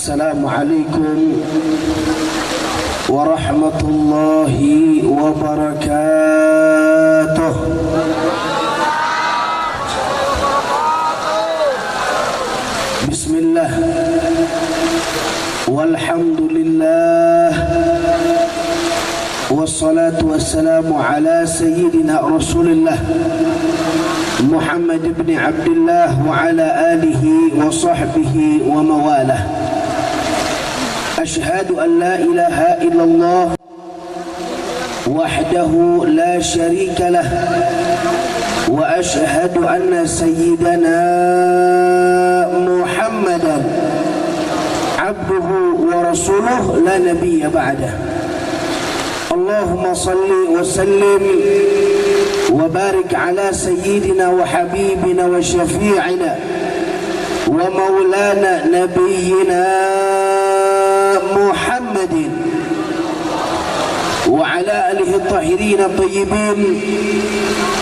Assalamualaikum warahmatullahi wabarakatuh. Bismillah walhamdulillah wassalatu wassalamu ala sayyidina Rasulillah Muhammad ibn Abdullah wa ala alihi wa sahbihi wa mawalah. Ashhadu an la ilaha illallah wahdahu la sharika lah wa ashhadu anna sayyidana Muhammadan abduhu wa rasuluh la nabiyya ba'dah. Allahumma salli wa sallim wa barik ala sayyidina wa habibina wa syafi'ina wa maulana nabiyyina Muhammadin wa ala alihi at-tahirin at-tayyibin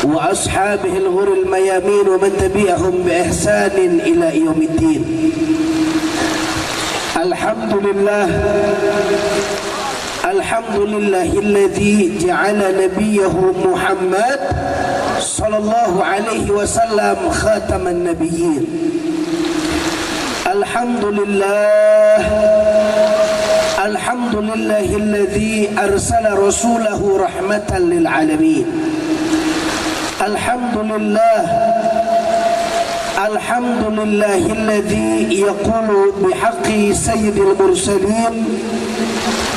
wa ashabihi al-ghur al-mayamin wa man tabi'ahum bi ihsanin ila yaumiddin. Alhamdulillah alhamdulillahilladzi ja'ala nabiyahu Muhammad sallallahu alaihi wasallam khataman nabiyyin. Alhamdulillah alhamdulillahilladzi arsala rasulahu rahmatan lil alamin. Alhamdulillah alhamdulillahilladzi yaqulu bihaqqi sayyidil mursalin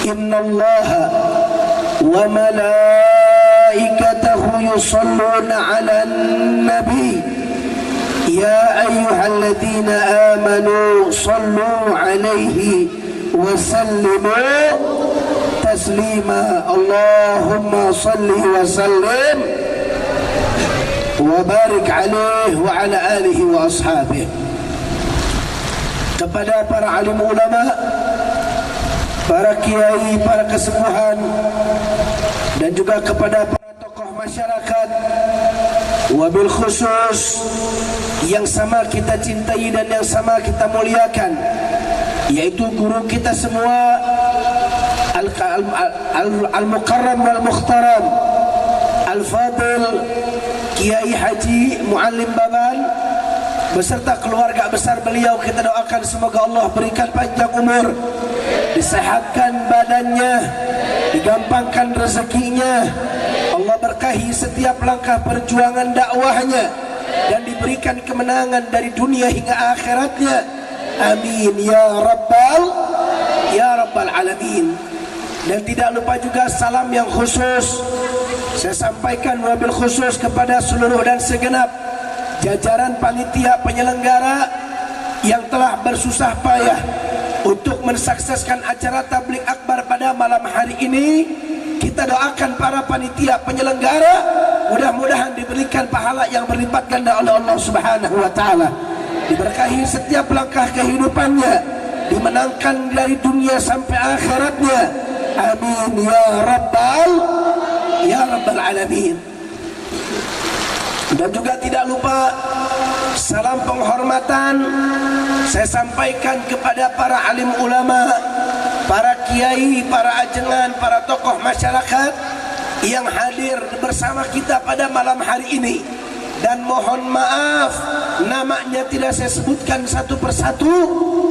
inna allaha wa malaikatahu yusalluna ala nabi ya ayyuhalladzina amanu sallu alaihi wa sallimu taslima. Allahumma salli wa sallim wa barik alaihi wa ala alihi wa ashabihi. Kepada para alim ulama, para kiai, para kesepuhan, dan juga kepada para tokoh masyarakat, wabil khusus yang sama kita cintai dan yang sama kita muliakan, yaitu guru kita semua al-mukarram wal-mukhtaram al-fadil Kiai Haji Muallim Baban beserta keluarga besar beliau. Kita doakan semoga Allah berikan panjang umur, disehatkan badannya, digampangkan rezekinya, Allah berkahi setiap langkah perjuangan dakwahnya, dan diberikan kemenangan dari dunia hingga akhiratnya. Amin ya rabbal alamin. Dan tidak lupa juga salam yang khusus saya sampaikan wabil khusus kepada seluruh dan segenap jajaran panitia penyelenggara yang telah bersusah payah untuk mensukseskan acara tabligh akbar pada malam hari ini. Kita doakan para panitia penyelenggara, mudah-mudahan diberikan pahala yang berlipat ganda oleh Allah Subhanahu wa taala. Diberkahi setiap langkah kehidupannya, dimenangkan dari dunia sampai akhiratnya. Amin ya rabbal alamin. Dan juga tidak lupa salam penghormatan saya sampaikan kepada para alim ulama, para kiai, para ajengan, para tokoh masyarakat yang hadir bersama kita pada malam hari ini. Dan mohon maaf namanya tidak saya sebutkan satu persatu,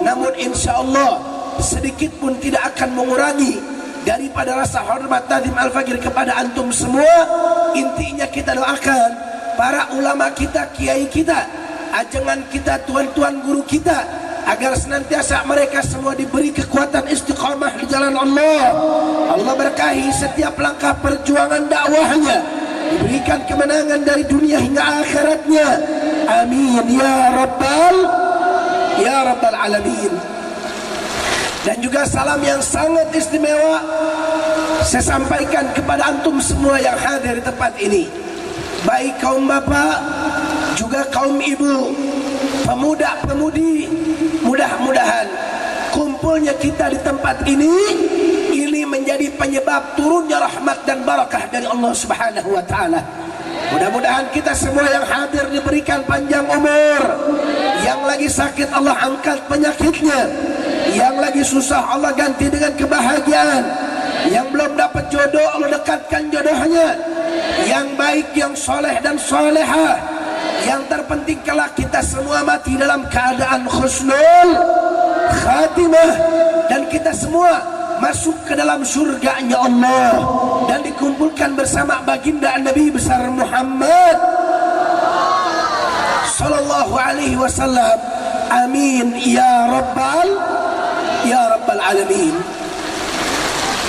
namun insya Allah sedikit pun tidak akan mengurangi daripada rasa hormat Nadim Al-Faqir kepada antum semua. Intinya kita doakan para ulama kita, kiai kita, ajengan kita, tuan-tuan guru kita, agar senantiasa mereka semua diberi kekuatan istiqamah di jalan Allah. Allah berkahi setiap langkah perjuangan dakwahnya, diberikan kemenangan dari dunia hingga akhiratnya. Amin ya rabbal alamin. Dan juga salam yang sangat istimewa saya sampaikan kepada antum semua yang hadir di tempat ini, baik kaum bapak juga kaum ibu, pemuda-pemudi. Mudah-mudahan kumpulnya kita di tempat ini menjadi penyebab turunnya rahmat dan barakah dari Allah Subhanahu wa taala. Mudah-mudahan kita semua yang hadir diberikan panjang umur, yang lagi sakit Allah angkat penyakitnya, Yang lagi susah Allah ganti dengan kebahagiaan. Yang belum dapat jodoh Allah dekatkan jodohnya. Yang baik, yang soleh dan solehah. Yang terpenting kelak kita semua mati dalam keadaan husnul khatimah, dan kita semua masuk ke dalam surganya Allah dan dikumpulkan bersama baginda Nabi besar Muhammad sallallahu alaihi wasallam. Amin ya rabbal alamin.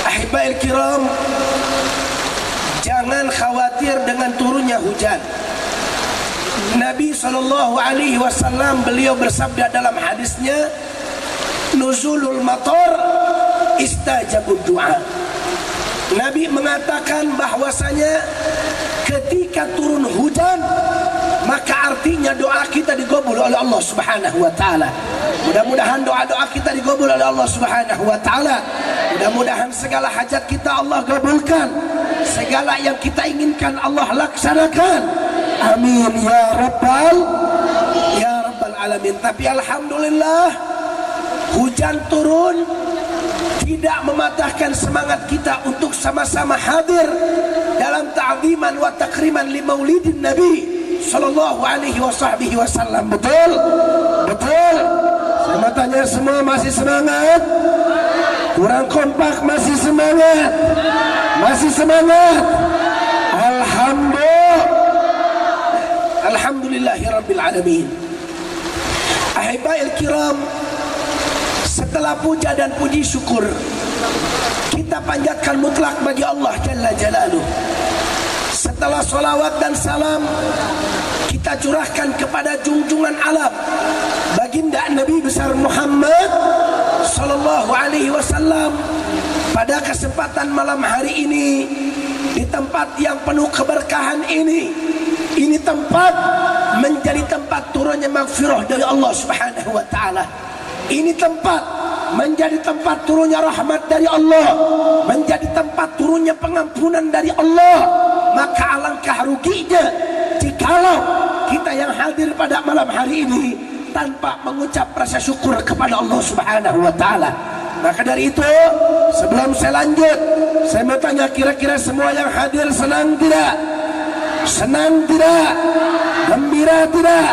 Ahibail kiram, jangan khawatir dengan turunnya hujan. Nabi sallallahu alaihi wasallam beliau bersabda dalam hadisnya, nuzulul matar istajabud du'a. Nabi mengatakan bahwasanya ketika turun hujan maka artinya doa kita digabul oleh Allah Subhanahu wa taala. Mudah-mudahan doa-doa kita digabul oleh Allah Subhanahu wa taala. Mudah-mudahan segala hajat kita Allah kabulkan. Segala yang kita inginkan Allah laksanakan. Amin ya rabbal alamin. Tapi alhamdulillah hujan turun tidak mematahkan semangat kita untuk sama-sama hadir dalam ta'ziman wa takriman li maulidin Nabi sallallahu alaihi wasallam. Betul? Betul. Saya mau tanya semua, masih semangat? Kurang kompak, masih semangat? Masih semangat? Alhamdulillahirabbil alamin. Ahibail kiram, setelah puja dan puji syukur kita panjatkan mutlak bagi Allah Jalla Jalaluh. Setelah salawat dan salam kita curahkan kepada junjungan alam baginda Nabi besar Muhammad sallallahu alaihi wasallam. Pada kesempatan malam hari ini di tempat yang penuh keberkahan ini tempat menjadi tempat turunnya maghfirah dari Allah Subhanahu wa taala. Ini tempat menjadi tempat turunnya rahmat dari Allah, menjadi tempat turunnya pengampunan dari Allah. Maka alangkah ruginya jikalau kita yang hadir pada malam hari ini tanpa mengucap rasa syukur kepada Allah Subhanahu wa taala. Maka dari itu, sebelum saya lanjut, saya mau tanya, kira-kira semua yang hadir senang tidak? Senang tidak? Gembira tidak?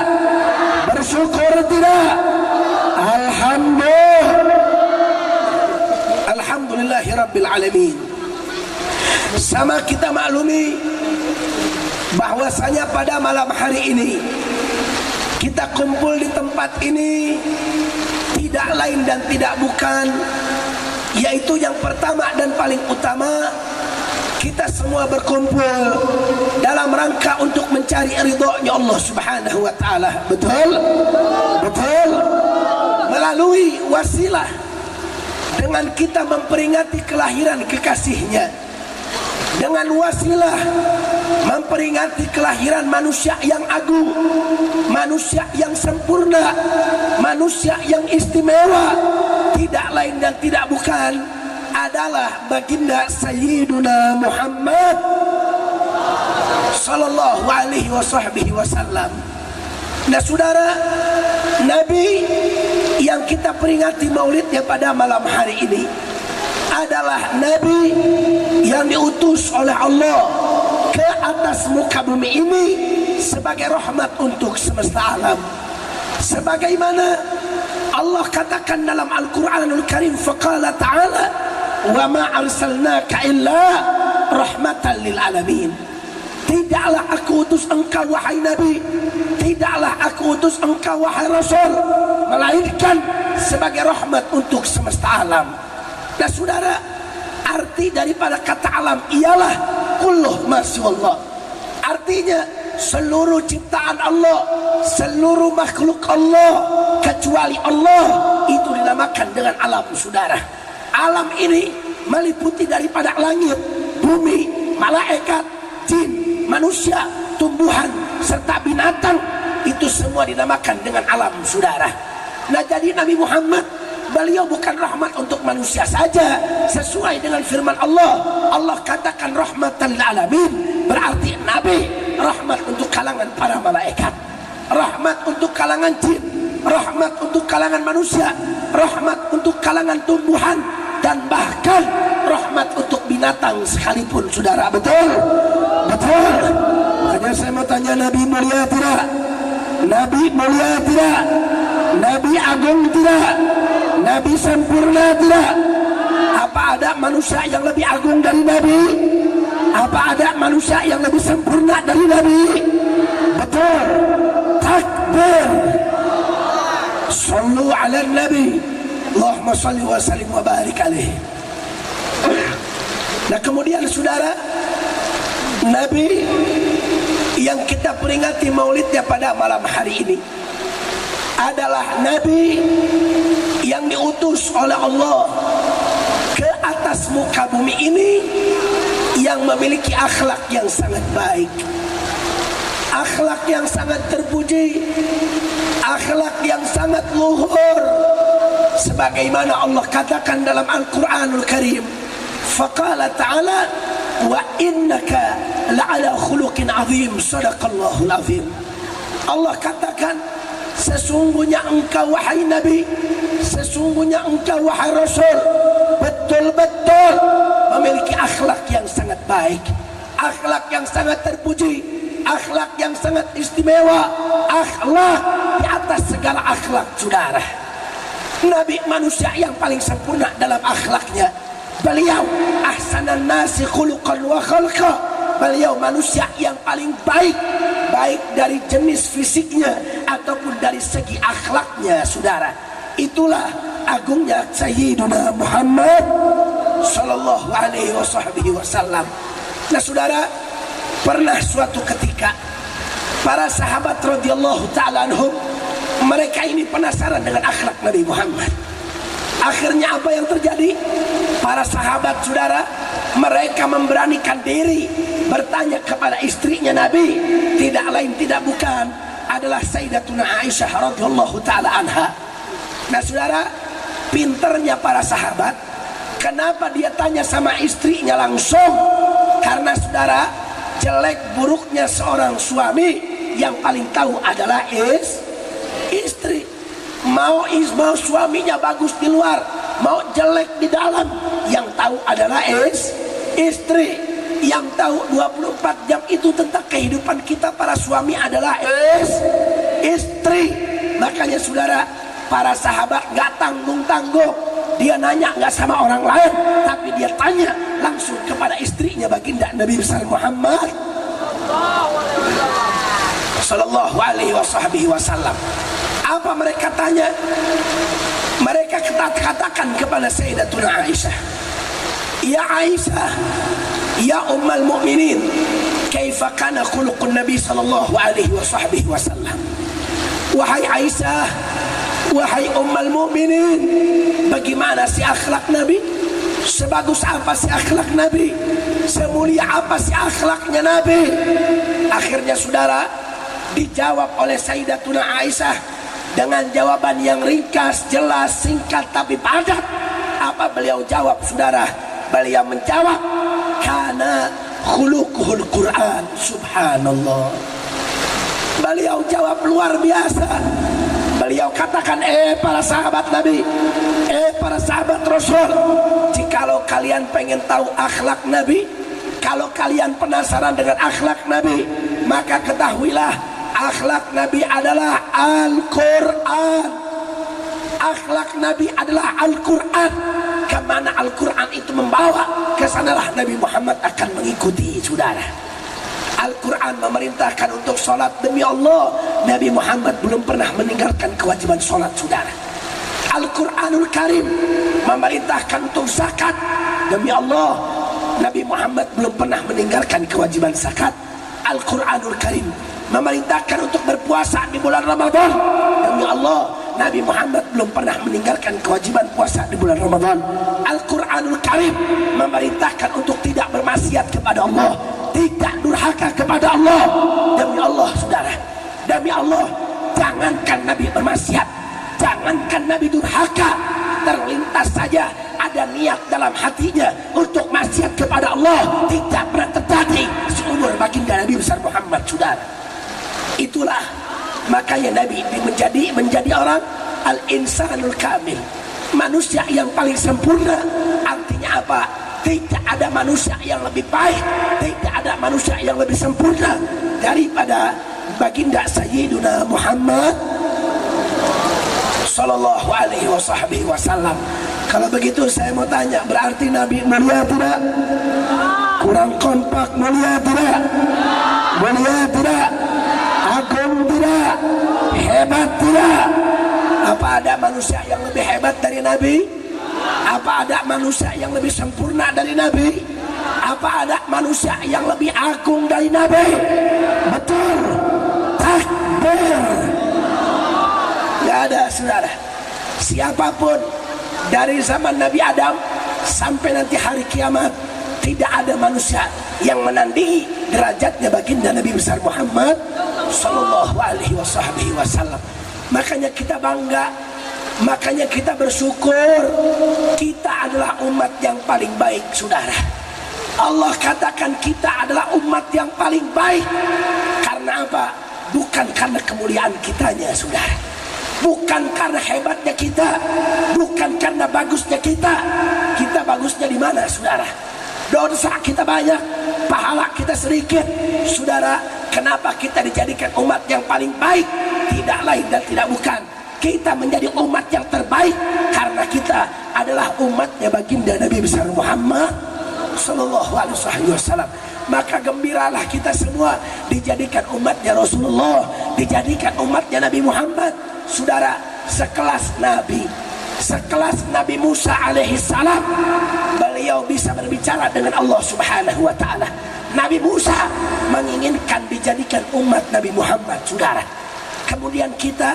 Bersyukur tidak? Alhamdulillahirabbil alamin. Sama kita maklumi bahwasanya pada malam hari ini kita kumpul di tempat ini tidak lain dan tidak bukan, yaitu yang pertama dan paling utama, kita semua berkumpul dalam rangka untuk mencari ridhonya Allah Subhanahu wa taala. Betul? Betul. Melalui wasilah dengan kita memperingati kelahiran kekasihnya, dengan wasilah memperingati kelahiran manusia yang agung, manusia yang sempurna, manusia yang istimewa, tidak lain dan tidak bukan adalah baginda Sayyiduna Muhammad sallallahu alaihi wasallam. Nah saudara, Nabi yang kita peringati maulidnya pada malam hari ini adalah Nabi yang diutus oleh Allah ke atas muka bumi ini sebagai rahmat untuk semesta alam. Sebagaimana Allah katakan dalam Al-Quranul Karim, faqala ta'ala wa ma arsalnaka illa rahmatan lil alamin. Tidaklah aku utus engkau wahai Nabi, tidaklah aku utus engkau wahai Rasul, melainkan sebagai rahmat untuk semesta alam. Nah saudara, arti daripada kata alam ialah kulluh masyaallah. Artinya seluruh ciptaan Allah, seluruh makhluk Allah kecuali Allah itu dinamakan dengan alam saudara. Alam ini meliputi daripada langit, bumi, malaikat, jin, manusia, tumbuhan, serta binatang. Itu semua dinamakan dengan alam saudara. Nah jadi Nabi Muhammad, beliau bukan rahmat untuk manusia saja. Sesuai dengan firman Allah, Allah katakan rahmatan lil alamin, berarti Nabi rahmat untuk kalangan para malaikat, rahmat untuk kalangan jin, rahmat untuk kalangan manusia, rahmat untuk kalangan tumbuhan, dan bahkan rahmat untuk binatang sekalipun, saudara. Betul? Betul. Makanya saya mau tanya, Nabi mulia tidak? Nabi mulia tidak? Nabi agung tidak? Nabi sempurna tidak? Apa ada manusia yang lebih agung dari Nabi? Apa ada manusia yang lebih sempurna dari Nabi? Betul. Takbir. Sallu ala Nabi. Allahumma salli wa sallim wa barik alaihi. Nah kemudian saudara, Nabi yang kita peringati maulidnya pada malam hari ini adalah Nabi yang diutus oleh Allah ke atas muka bumi ini, yang memiliki akhlak yang sangat baik, akhlak yang sangat terpuji, akhlak yang sangat luhur, sebagaimana Allah katakan dalam Al-Quranul Karim, faqala ta'ala wa innaka la'ala khuluqin azim, sadaqallahul azim. Allah katakan, sesungguhnya engkau wahai Nabi, sesungguhnya engkau wahai Rasul, betul-betul memiliki akhlak yang sangat baik, akhlak yang sangat terpuji, akhlak yang sangat istimewa, akhlak di atas segala akhlak, saudara. Nabi manusia yang paling sempurna dalam akhlaknya. Beliau ahsanan nasi khuluqan wa khalqa. Beliau manusia yang paling baik, baik dari jenis fisiknya ataupun dari segi akhlaknya, saudara. Itulah agungnya Sayyiduna Muhammad sallallahu alaihi wasallam. Nah saudara, pernah suatu ketika para sahabat radhiyallahu ta'ala anhum, mereka ini penasaran dengan akhlak Nabi Muhammad. Akhirnya apa yang terjadi? Para sahabat, saudara, mereka memberanikan diri bertanya kepada istrinya Nabi, tidak lain tidak bukan adalah Sayyidatuna Aisyah radhiyallahu ta'ala anha. Nah saudara, pinternya para sahabat, kenapa dia tanya sama istrinya langsung? Karena saudara, jelek buruknya seorang suami yang paling tahu adalah istri. Mau suaminya bagus di luar, mau jelek di dalam, yang tahu adalah istri. Yang tahu 24 jam itu tentang kehidupan kita para suami adalah istri. Makanya saudara, para sahabat gak tanggung-tanggung, dia nanya gak sama orang lain, tapi dia tanya langsung kepada istrinya, baginda Nabi besar Muhammad sallallahu alaihi wasallam. Apa mereka tanya? Mereka katakan kepada Sayyidatuna Aisyah, ya Aisyah, ya Ummul Mukminin, kaifa kana khuluqun Nabi sallallahu alaihi wasallam. Wahai Aisyah, wahai Ummul Mukminin, bagaimana si akhlak Nabi? Sebagus apa si akhlak Nabi? Semulia apa si akhlaknya Nabi? Akhirnya saudara, dijawab oleh Sayyidatuna Aisyah dengan jawaban yang ringkas, jelas, singkat tapi padat. Apa beliau jawab, saudara? Beliau menjawab, kana khuluquhul Quran. Subhanallah. Beliau jawab luar biasa. Beliau katakan, para sahabat Nabi, para sahabat Rasul, jikalau kalian pengen tahu akhlak Nabi, kalau kalian penasaran dengan akhlak Nabi, maka ketahuilah, akhlak Nabi adalah Al-Quran. Akhlak Nabi adalah Al-Quran. Kemana Al-Quran itu membawa, kesanalah Nabi Muhammad akan mengikuti, saudara. Al-Quran memerintahkan untuk sholat. Demi Allah, Nabi Muhammad belum pernah meninggalkan kewajiban sholat, saudara. Al-Quranul Karim memerintahkan untuk zakat. Demi Allah, Nabi Muhammad belum pernah meninggalkan kewajiban zakat. Al-Quranul Karim memerintahkan untuk berpuasa di bulan Ramadan. Demi Allah, Nabi Muhammad belum pernah meninggalkan kewajiban puasa di bulan Ramadan. Al-Quranul Karim memerintahkan untuk tidak bermaksiat kepada Allah, tidak durhaka kepada Allah. Demi Allah, saudara, demi Allah, jangankan Nabi bermaksiat, jangankan Nabi durhaka, terlintas saja ada niat dalam hatinya untuk maksiat kepada Allah, tidak pernah terjadi seumur baginda Nabi besar Muhammad, saudara. Itulah Makanya Nabi menjadi orang al-insanul kamil, manusia yang paling sempurna. Artinya apa? Tidak ada manusia yang lebih baik, tidak ada manusia yang lebih sempurna daripada baginda Sayyiduna Muhammad sallallahu alaihi wasallam. Kalau begitu saya mau tanya, berarti Nabi mulia tidak? Kurang kompak, mulia tidak? Mulia tidak? Agung tidak? Hebat tidak? Apa ada manusia yang lebih hebat dari Nabi? Apa ada manusia yang lebih sempurna dari Nabi? Apa ada manusia yang lebih agung dari Nabi? Betul. Takbir. Gak ada, saudara. Siapapun dari zaman Nabi Adam sampai nanti hari kiamat, tidak ada manusia yang menandingi derajatnya baginda Nabi besar Muhammad sallallahu alaihi wasallam. Makanya kita bangga, makanya kita bersyukur, kita adalah umat yang paling baik, saudara. Allah katakan kita adalah umat yang paling baik. Karena apa? Bukan karena kemuliaan kitanya, saudara. Bukan karena hebatnya kita, bukan karena bagusnya kita. Kita bagusnya di mana, saudara? Dosa kita banyak, pahala kita sedikit, saudara. Kenapa kita dijadikan umat yang paling baik? Tidak lain dan tidak bukan, kita menjadi umat yang terbaik karena kita adalah umatnya baginda Nabi besar Muhammad sallallahu alaihi wasallam. Maka gembiralah kita semua dijadikan umatnya Rasulullah, dijadikan umatnya Nabi Muhammad. Saudara, sekelas Nabi Musa alaihissalam, beliau bisa berbicara dengan Allah subhanahu wa ta'ala. Nabi Musa menginginkan dijadikan umat Nabi Muhammad, saudara. Kemudian kita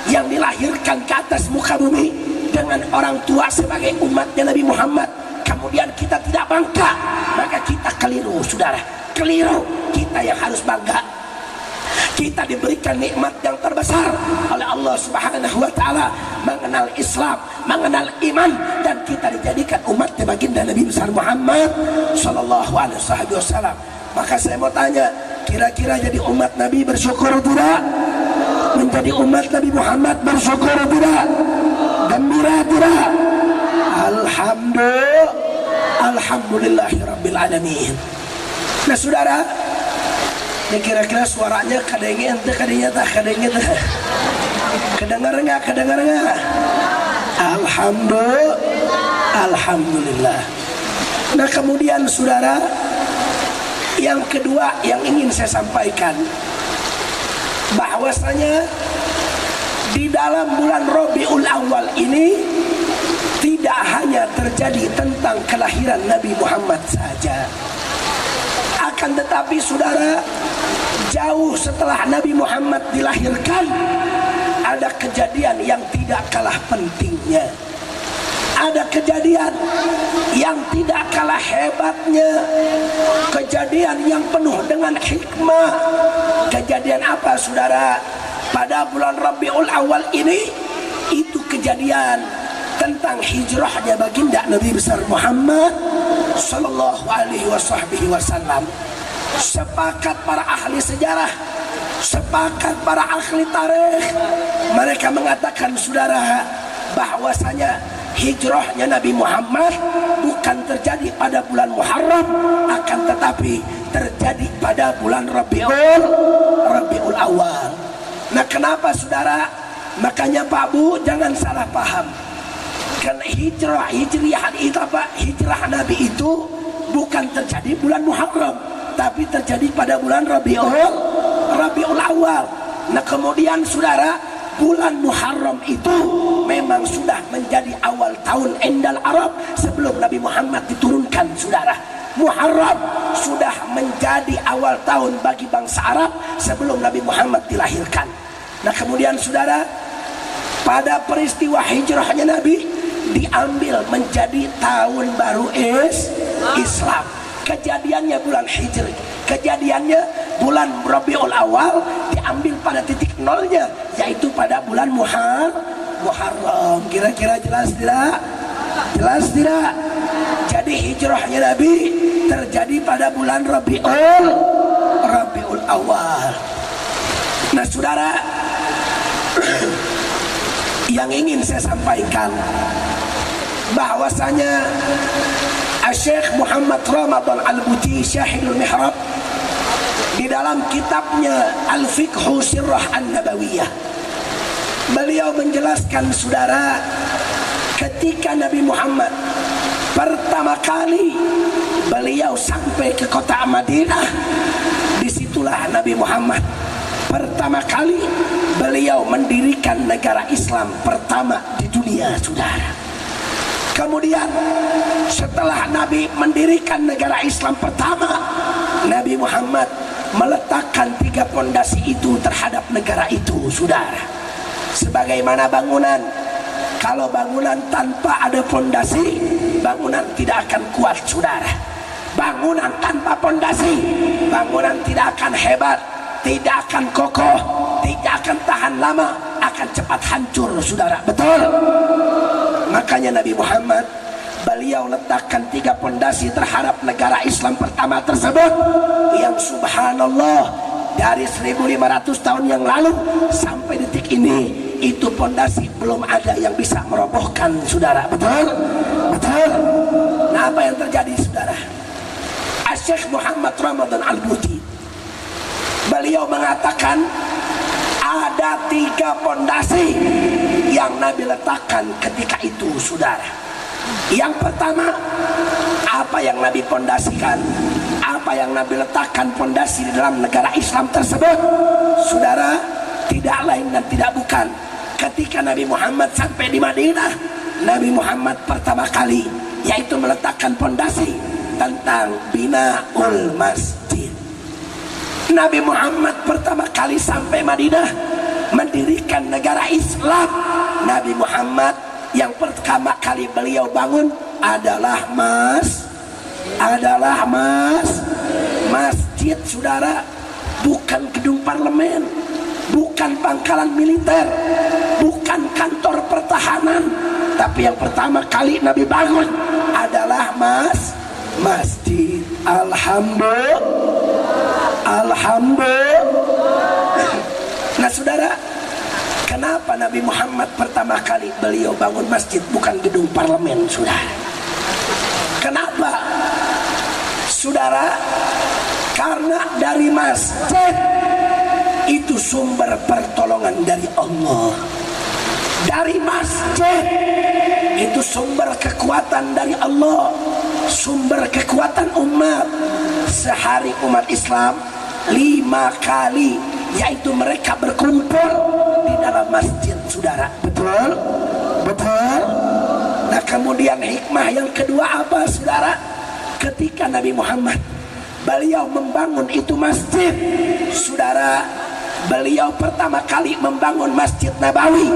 yang dilahirkan ke atas muka bumi dengan orang tua sebagai umatnya Nabi Muhammad, kemudian kita tidak bangga, maka kita keliru, saudara. Keliru. Kita yang harus bangga. Kita diberikan nikmat yang terbesar oleh Allah subhanahu wa ta'ala, mengenal Islam, mengenal iman, dan kita dijadikan umatnya baginda Nabi besar Muhammad sallallahu alaihi wasallam. Maka saya mau tanya, kira-kira jadi umat Nabi bersyukur tidak? Menjadi umat Nabi Muhammad bersyukur tidak? Gembira tidak? Alhamdulillahirabbil alamin. Nah, saudara, ini kira-kira suaranya kadangnya ente, kadangnya tak, kadangnya tak. Kedengar nggak? Alhamdulillah. Nah, kemudian saudara, yang kedua yang ingin saya sampaikan, bahwasanya di dalam bulan Rabiul Awal ini tidak hanya terjadi tentang kelahiran Nabi Muhammad saja, akan tetapi saudara, jauh setelah Nabi Muhammad dilahirkan, ada kejadian yang tidak kalah pentingnya. Ada kejadian yang tidak kalah hebatnya, kejadian yang penuh dengan hikmah. Kejadian apa, saudara? Pada bulan Rabiul Awal ini, itu kejadian tentang hijrahnya baginda Nabi besar Muhammad sallallahu alaihi wasallam. Sepakat para ahli sejarah, sepakat para ahli tarikh, mereka mengatakan, saudara, bahwasanya hijrahnya Nabi Muhammad bukan terjadi pada bulan Muharram, akan tetapi terjadi pada bulan Rabiul Awal. Nah, kenapa, saudara? Makanya Pak Bu jangan salah paham. Karena hijrah Nabi itu bukan terjadi bulan Muharram, tapi terjadi pada bulan Rabiul Awal. Nah, kemudian saudara, bulan Muharram itu memang sudah menjadi awal tahun endal Arab sebelum Nabi Muhammad diturunkan, saudara. Muharram sudah menjadi awal tahun bagi bangsa Arab sebelum Nabi Muhammad dilahirkan. Nah, kemudian saudara, pada peristiwa hijrahnya Nabi diambil menjadi tahun baru Islam. Kejadiannya bulan Hijri, kejadiannya bulan Rabiul Awal, diambil pada titik nolnya, yaitu pada bulan Muharram. Kira-kira jelas tidak? Jelas tidak? Jadi hijrahnya Nabi terjadi pada bulan Rabiul Awal. Nah, saudara, yang ingin saya sampaikan bahwasanya Syekh Muhammad Ramadan Al-Buti Syahidul Mihrab di dalam kitabnya Al-Fiqhu Sirrah An-Nabawiyah, beliau menjelaskan saudara, ketika Nabi Muhammad pertama kali beliau sampai ke kota Madinah, disitulah Nabi Muhammad pertama kali beliau mendirikan negara Islam pertama di dunia, saudara. Kemudian setelah Nabi mendirikan negara Islam pertama, Nabi Muhammad meletakkan 3 pondasi itu terhadap negara itu, saudara. Sebagaimana bangunan, kalau bangunan tanpa ada pondasi, bangunan tidak akan kuat, saudara. Bangunan tanpa pondasi, bangunan tidak akan hebat, tidak akan kokoh, tidak akan tahan lama, akan cepat hancur, saudara. Betul? Makanya Nabi Muhammad beliau letakkan 3 pondasi terhadap negara Islam pertama tersebut, yang subhanallah dari 1500 tahun yang lalu sampai detik ini itu pondasi belum ada yang bisa merobohkan, saudara. Betul? Betul? Nah, apa yang terjadi, saudara? Syekh Muhammad Ramadan Al-Buti beliau mengatakan ada 3 pondasi yang Nabi letakkan ketika itu, saudara. Yang pertama, apa yang Nabi pondasikan, apa yang Nabi letakkan pondasi di dalam negara Islam tersebut, saudara, tidak lain dan tidak bukan, ketika Nabi Muhammad sampai di Madinah, Nabi Muhammad pertama kali yaitu meletakkan pondasi tentang binaul masjid. Nabi Muhammad pertama kali sampai Madinah mendirikan negara Islam. Nabi Muhammad yang pertama kali beliau bangun adalah masjid, saudara. Bukan gedung parlemen, bukan pangkalan militer, bukan kantor pertahanan, tapi yang pertama kali Nabi bangun adalah masjid. Alhamdulillah. Nah, saudara, kenapa Nabi Muhammad pertama kali beliau bangun masjid bukan gedung parlemen, saudara? Kenapa, saudara? Karena dari masjid itu sumber pertolongan dari Allah. Dari masjid itu sumber kekuatan dari Allah, sumber kekuatan umat. Sehari umat Islam 5 kali yaitu mereka berkumpul di dalam masjid, saudara. Betul? Betul? Nah, kemudian hikmah yang kedua apa, saudara? Ketika Nabi Muhammad beliau membangun itu masjid, saudara, beliau pertama kali membangun Masjid Nabawi.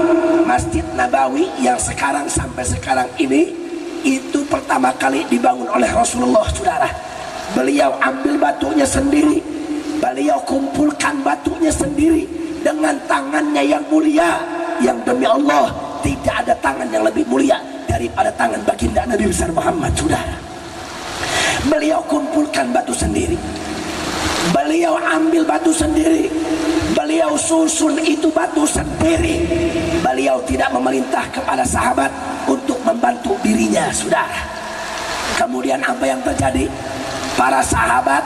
Masjid Nabawi yang sekarang sampai sekarang ini itu pertama kali dibangun oleh Rasulullah, saudara. Beliau ambil batunya sendiri, beliau kumpulkan batunya sendiri dengan tangannya yang mulia, yang demi Allah tidak ada tangan yang lebih mulia daripada tangan baginda Nabi besar Muhammad, saudara. Beliau kumpulkan batu sendiri, beliau ambil batu sendiri, beliau susun itu batu sendiri. Beliau tidak memerintah kepada sahabat untuk membantu dirinya, saudara. Kemudian apa yang terjadi? Para sahabat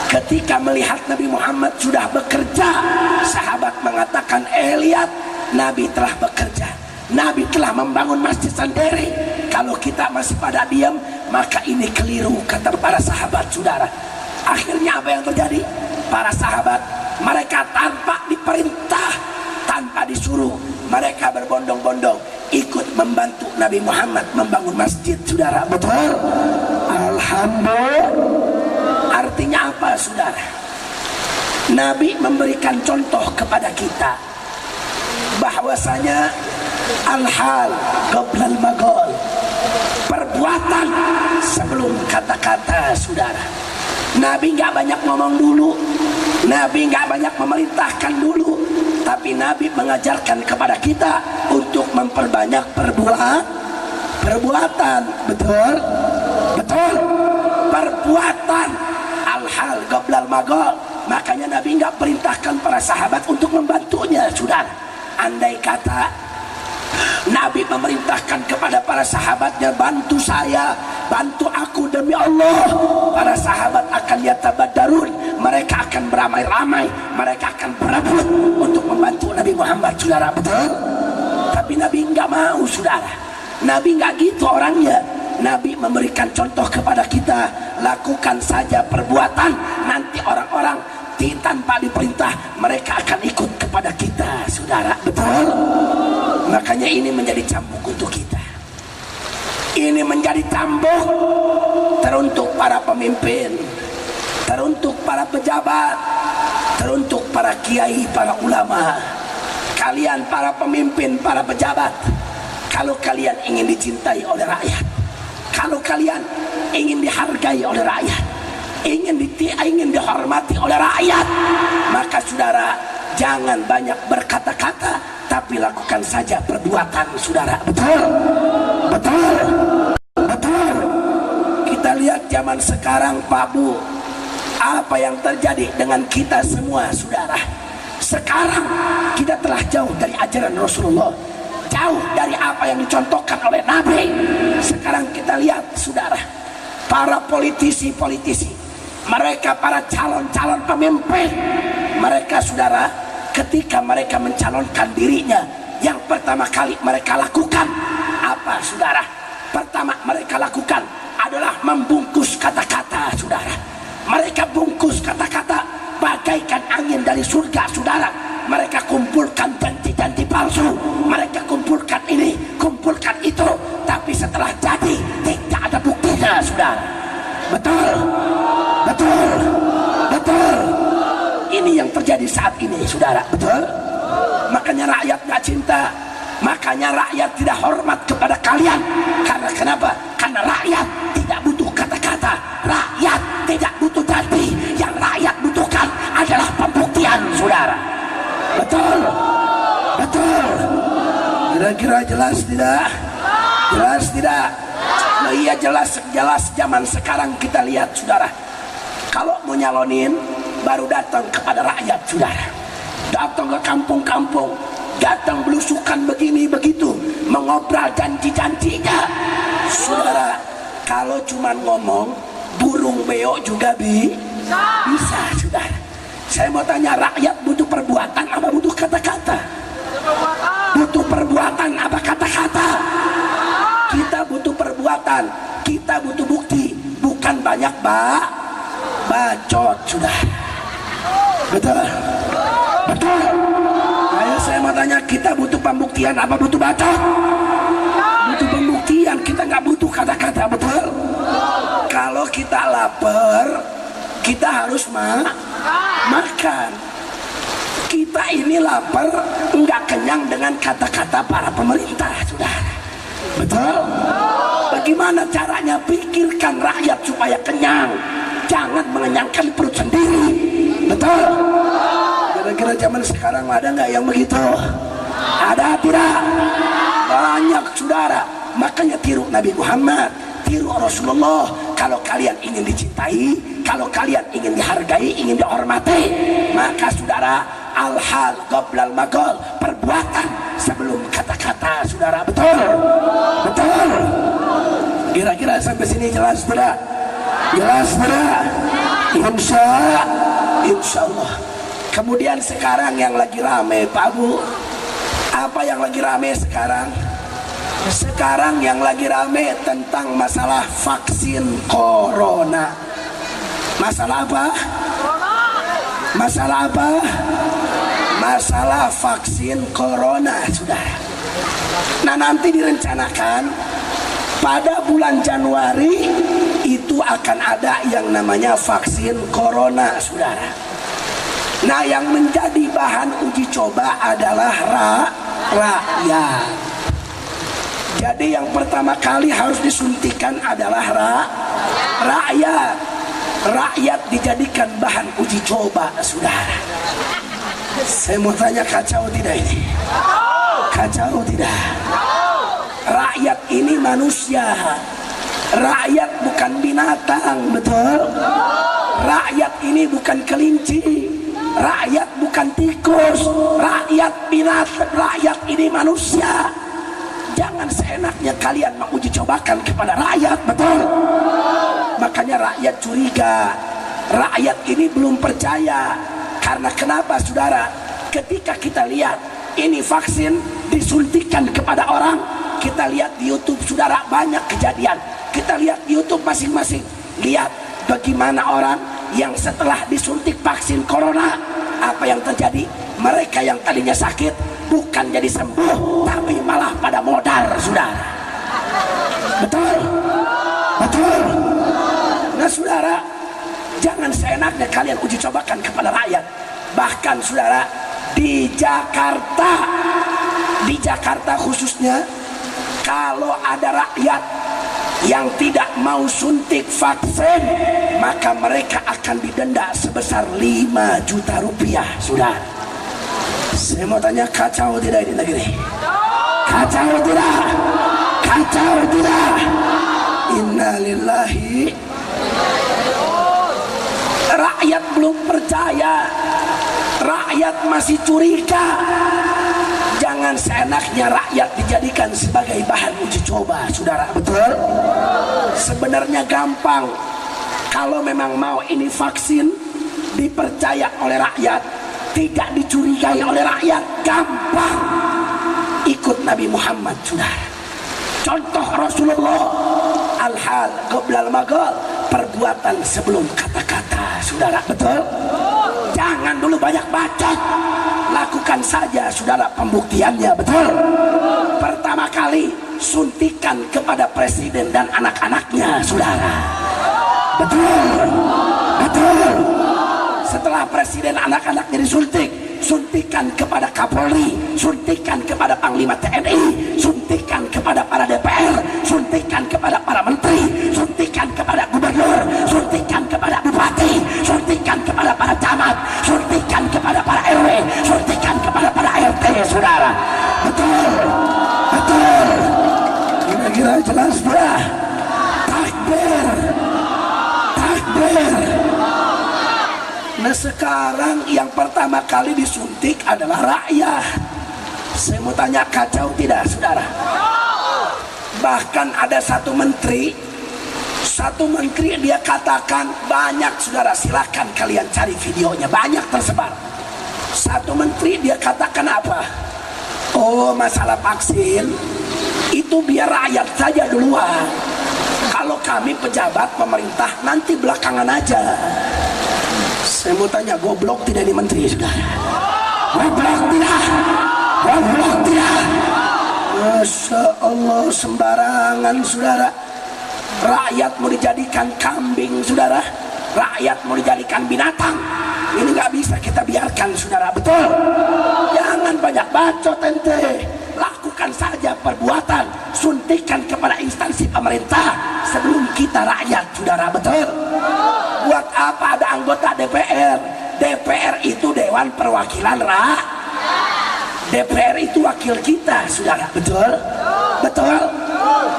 ketika melihat Nabi Muhammad sudah bekerja, sahabat mengatakan, lihat, Nabi telah bekerja, Nabi telah membangun masjid sendiri. Kalau kita masih pada diam, maka ini keliru, kata para sahabat, saudara. Akhirnya apa yang terjadi? Para sahabat, mereka tanpa diperintah, tanpa disuruh, mereka berbondong-bondong ikut membantu Nabi Muhammad membangun masjid, saudara. Betul? Alhamdulillah. Artinya apa, saudara? Nabi memberikan contoh kepada kita bahwasanya al-hal qabla al-maqal, perbuatan sebelum kata-kata, saudara. Nabi nggak banyak ngomong dulu, Nabi nggak banyak memerintahkan dulu, tapi Nabi mengajarkan kepada kita untuk memperbanyak perbuatan. Betul? Betul? Perbuatan, al-hal qabla al-maqal. Makanya Nabi nggak perintahkan para sahabat untuk membantunya, saudara. andai kata Nabi memerintahkan kepada para sahabatnya, bantu saya, bantu aku demi Allah, para sahabat akan yatabadarun, mereka akan beramai-ramai, mereka akan berebut untuk membantu Nabi Muhammad, saudara, betul? Tapi Nabi nggak mau, saudara. Nabi nggak gitu orangnya. Nabi memberikan contoh kepada kita, lakukan saja perbuatan, nanti orang-orang tanpa diperintah mereka akan ikut kepada kita, saudara, betul? Makanya ini menjadi cambuk untuk kita. Ini menjadi cambuk teruntuk para pemimpin, teruntuk para pejabat, teruntuk para kiai, para ulama. Kalian para pemimpin, para pejabat, kalau kalian ingin dicintai oleh rakyat, kalau kalian ingin dihargai oleh rakyat, ingin dihormati oleh rakyat, maka saudara jangan banyak berkata-kata, tapi lakukan saja perbuatan, saudara, betul? Betul? Betul? Kita lihat zaman sekarang, Pak Bu, apa yang terjadi dengan kita semua, saudara. Sekarang kita telah jauh dari ajaran Rasulullah, jauh dari apa yang dicontohkan oleh Nabi. Sekarang kita lihat, saudara, para politisi-politisi, mereka para calon-calon pemimpin, mereka, saudara, ketika mereka mencalonkan dirinya, yang pertama kali mereka lakukan apa, saudara? Pertama mereka lakukan adalah membungkus kata-kata, saudara. Mereka bungkus kata-kata bagaikan angin dari surga, saudara. Mereka kumpulkan janji-janji palsu, mereka kumpulkan ini, kumpulkan itu, tapi setelah jadi tidak ada buktinya, saudara. Betul? Betul? Betul? Ini yang terjadi saat ini, saudara, betul? Makanya rakyat gak cinta, makanya rakyat tidak hormat kepada kalian. Karena kenapa? Karena rakyat tidak butuh kata-kata, rakyat tidak butuh janji. Yang rakyat butuhkan adalah pembuktian, saudara. Betul? Betul? Kira-kira jelas tidak? Jelas tidak? Nah, iya jelas zaman sekarang kita lihat, saudara. Kalau mau nyalonin, baru datang kepada rakyat, saudara. Datang ke kampung-kampung, datang belusukan begini begitu, mengobrol janji-janjinya. Saudara, kalau cuma ngomong, burung beo juga bisa, saudara. Saya mau tanya, rakyat butuh perbuatan apa butuh kata-kata? Butuh perbuatan apa kata-kata? Kita butuh perbuatan, kita butuh bukti, bukan banyak bacot, sudah. Betul? Betul? Ayo saya mau tanya, kita butuh pembuktian apa butuh bacot? Butuh pembuktian, kita nggak butuh kata-kata, betul? Kalau kita lapar, kita harus makan. Kita ini lapar, nggak kenyang dengan kata-kata para pemerintah, saudara. Betul? Bagaimana caranya? Pikirkan rakyat supaya kenyang, jangan mengenyangkan perut sendiri. Betul? Kira-kira zaman sekarang ada nggak yang begitu? Ada tidak? Banyak, saudara. Makanya tiru Nabi Muhammad, tiru Rasulullah. Kalau kalian ingin dicintai, kalau kalian ingin dihargai, ingin dihormati, maka saudara, al-hal qoblal maqal, perbuatan sebelum kata-kata, saudara. Betul? Betul? Kira-kira sampai sini jelas tidak? Jelas tidak? Insya Allah. Kemudian sekarang yang lagi rame, Pak Bu, apa yang lagi rame sekarang? Sekarang yang lagi rame tentang masalah vaksin corona. Masalah apa? Masalah apa? Masalah vaksin corona, saudara. Nah, nanti direncanakan pada bulan Januari itu akan ada yang namanya vaksin corona, saudara. Nah, yang menjadi bahan uji coba adalah rakyat. Jadi yang pertama kali harus disuntikan adalah rakyat. Rakyat dijadikan bahan uji coba, saudara. Saya mau tanya, kacau tidak ini? Kacau tidak? Rakyat ini manusia. Rakyat bukan binatang, betul? Rakyat ini bukan kelinci. rakyat bukan tikus, rakyat binatang, rakyat ini manusia. Jangan seenaknya kalian menguji cobakan kepada rakyat, betul? Makanya rakyat curiga, rakyat ini belum percaya. Karena kenapa saudara? Ketika kita lihat ini vaksin disuntikan kepada orang, kita lihat di YouTube saudara banyak kejadian. Kita lihat di YouTube masing-masing, lihat bagaimana orang yang setelah disuntik vaksin corona, apa yang terjadi? Mereka yang tadinya sakit bukan jadi sembuh, tapi malah pada modal saudara. Betul? Betul? Nah saudara, jangan seenaknya kalian uji cobakan kepada rakyat. Bahkan saudara, di Jakarta khususnya, kalau ada rakyat yang tidak mau suntik vaksin, maka mereka akan didenda sebesar 5 juta rupiah saudara. Saya mau tanya, kacau tidak ini negeri? Kacau tidak? Kacau tidak? Innalillahi. Rakyat belum percaya, rakyat masih curiga. Jangan seenaknya rakyat dijadikan sebagai bahan uji coba saudara, betul? Sebenarnya gampang. Kalau memang mau ini vaksin dipercaya oleh rakyat, tidak dicurigai oleh rakyat, gampang. Ikut Nabi Muhammad saudara. Contoh Rasulullah, al-hal qoblal maqal, perbuatan sebelum kata-kata saudara, betul? Jangan dulu banyak bacot, lakukan saja saudara pembuktiannya, betul? Pertama kali suntikan kepada presiden dan anak-anaknya saudara, betul? Betul? Setelah presiden anak-anaknya disuntik, suntikan kepada Kapolri, suntikan kepada Panglima TNI, suntikan kepada para DPR, suntikan kepada para menteri, suntikan kepada gubernur, suntikan kepada bupati, suntikan kepada para camat, suntikan kepada para RW, suntikan kepada para RT saudara. Betul? Betul? Kira-kira jelas sudah? Takbir! Takbir! Nah sekarang yang pertama kali disuntik adalah rakyat. Saya mau tanya, kacau tidak saudara? Bahkan ada satu menteri dia katakan, banyak saudara, silakan kalian cari videonya, banyak tersebar. Satu menteri dia katakan apa? Oh, masalah vaksin itu biar rakyat saja duluan, kalau kami pejabat pemerintah nanti belakangan aja. Saya mau tanya, goblok tidak di menteri saudara? Goblok tidak? Goblok tidak? Masya Allah, sembarangan saudara. Rakyat mau dijadikan kambing saudara, rakyat mau dijadikan binatang. Ini nggak bisa kita biarkan saudara, betul? Jangan banyak bacot ente, lakukan saja perbuatan, suntikan kepada instansi pemerintah sebelum kita rakyat saudara, betul? Buat apa ada anggota DPR? DPR itu Dewan Perwakilan Rakyat. DPR itu wakil kita saudara, betul? Betul?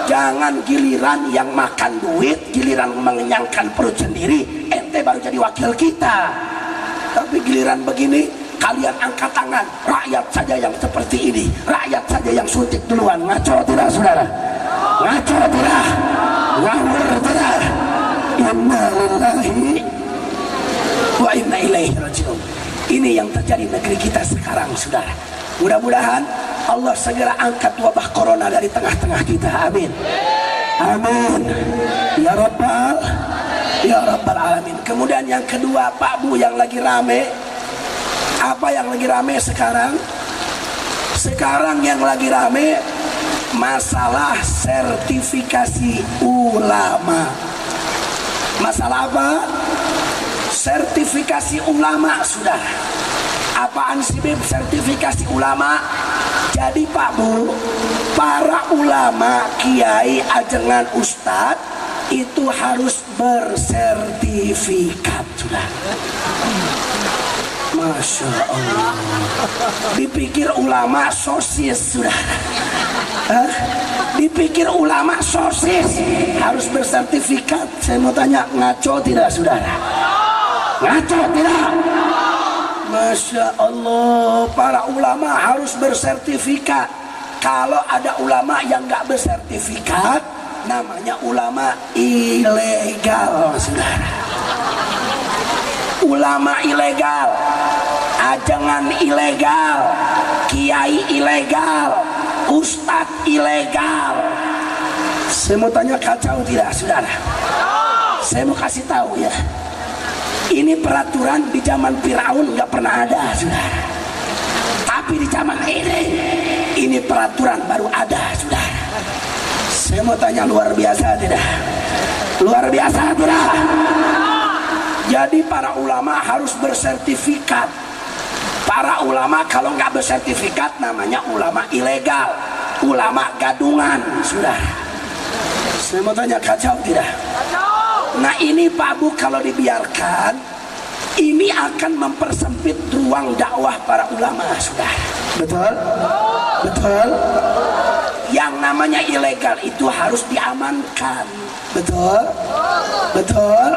Jangan giliran yang makan duit, giliran mengenyangkan perut sendiri, ente baru jadi wakil kita. Tapi giliran begini, kalian angkat tangan, rakyat saja yang seperti ini, rakyat saja yang suntik duluan. Ngaco tidak saudara? Ngaco tidak? Ngawur tidak? Inna lillahi wa inna ilaihi raji'un. Ini yang terjadi negeri kita sekarang saudara. Mudah-mudahan Allah segera angkat wabah corona dari tengah-tengah kita. Amin. Amin. Ya Rabbal Alamin. Kemudian yang kedua, Pak Bu, yang lagi rame, apa yang lagi rame sekarang? Sekarang yang lagi rame masalah sertifikasi ulama. Masalah apa? Sertifikasi ulama sudah. Apaan sih Bib sertifikasi ulama? Jadi Pak Bu, para ulama, kiai, ajengan, ustadz itu harus bersertifikat sudah. Masya Allah. Dipikir ulama sosis sudah. Dipikir ulama sosis harus bersertifikat. Saya mau tanya, ngaco tidak saudara? Ngaco tidak? Masya Allah, para ulama harus bersertifikat. Kalau ada ulama yang nggak bersertifikat, namanya ulama ilegal, saudara. Ulama ilegal, ajengan ilegal, kiai ilegal, ustadz ilegal. Saya mau tanya, kacau tidak, saudara? Saya mau kasih tahu ya. Ini peraturan di zaman Firaun nggak pernah ada, saudara. Tapi di zaman ini peraturan baru ada, saudara. Saya mau tanya, luar biasa tidak? Luar biasa tidak? Jadi para ulama harus bersertifikat. Para ulama kalau nggak bersertifikat namanya ulama ilegal, ulama gadungan, saudara. Saya mau tanya, kacau tidak? Nah ini Pak Bu, kalau dibiarkan ini akan mempersempit ruang dakwah para ulama, saudara. Betul? Betul? Yang namanya ilegal itu harus diamankan. Betul? Betul?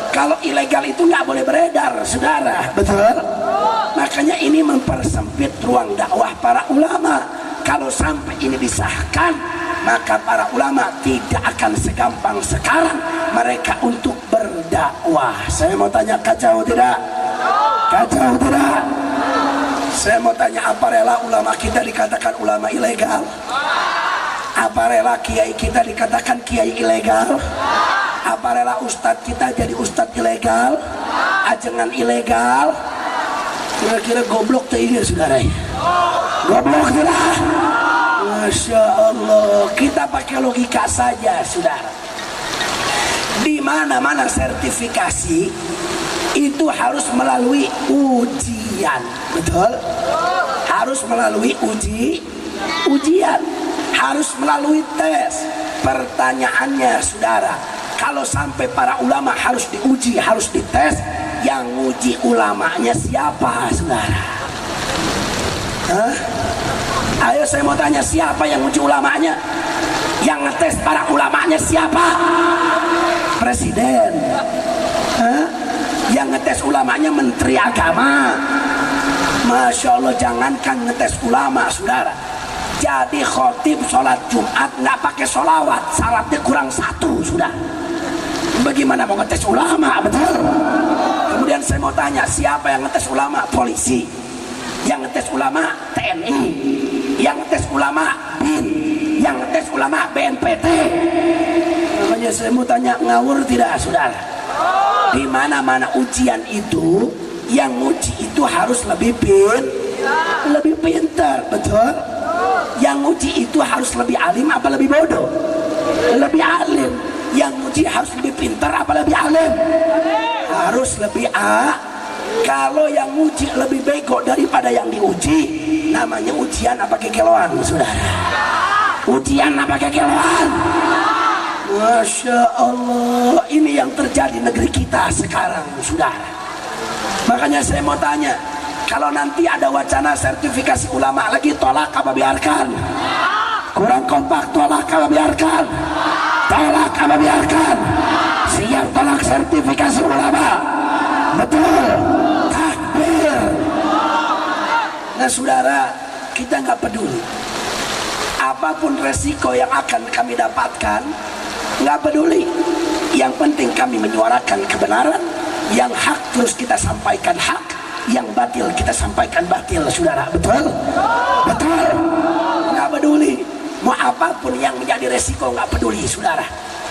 Kalau ilegal itu nggak boleh beredar, saudara. Betul? Makanya ini mempersempit ruang dakwah para ulama. Kalau sampai ini disahkan, maka para ulama tidak akan segampang sekarang mereka untuk berdakwah. Saya mau tanya, kacau tidak? Kacau tidak? Saya mau tanya, apa rela ulama kita dikatakan ulama ilegal? Apa rela kiai kita dikatakan kiai ilegal? Apa rela ustadz kita jadi ustadz ilegal? Ajengan ilegal? Kira-kira goblok tuh ini, saudara. Goblok tidak? Masya Allah, kita pakai logika saja, saudara. Di mana-mana sertifikasi itu harus melalui ujian, betul? Harus melalui ujian, harus melalui tes. Pertanyaannya, saudara, kalau sampai para ulama harus diuji, harus dites, yang uji ulamanya siapa, saudara? Hah? Ayo saya mau tanya, siapa yang uji ulamanya? Yang ngetes para ulamanya siapa? Presiden. Hah? Yang ngetes ulamanya Menteri Agama. Masya Allah, jangankan ngetes ulama, saudara. Jadi khotib sholat Jumat nggak pakai sholawat, salatnya kurang satu, sudah. Bagaimana mau ngetes ulama, betul? Kemudian saya mau tanya, siapa yang ngetes ulama? Polisi. Yang ngetes ulama TNI. Yang ngetes ulama BIN. Yang ngetes ulama BNPT. Makanya saya mau tanya, ngawur tidak, saudara? Di mana-mana ujian itu, yang uji itu harus lebih pintar, betul? Yang uji itu harus lebih alim apa lebih bodoh? Lebih alim. Yang uji harus lebih pintar apa lebih alim? Harus lebih Kalau yang uji lebih bego daripada yang diuji, namanya ujian apa kekeloan, saudara? Ujian apa kekeloan? Masya Allah, ini yang terjadi negeri kita sekarang, saudara. Makanya saya mau tanya, kalau nanti ada wacana sertifikasi ulama lagi, tolak apa biarkan? Kurang kompak, tolak apa biarkan? Tolak apa biarkan? Siap tolak sertifikasi ulama? Betul? Takbir. Nah saudara, kita nggak peduli apapun resiko yang akan kami dapatkan, nggak peduli. Yang penting kami menyuarakan kebenaran. Yang hak terus kita sampaikan hak, yang batil kita sampaikan batil, saudara. Betul? Betul? Nggak peduli mau apapun yang menjadi resiko, nggak peduli, saudara.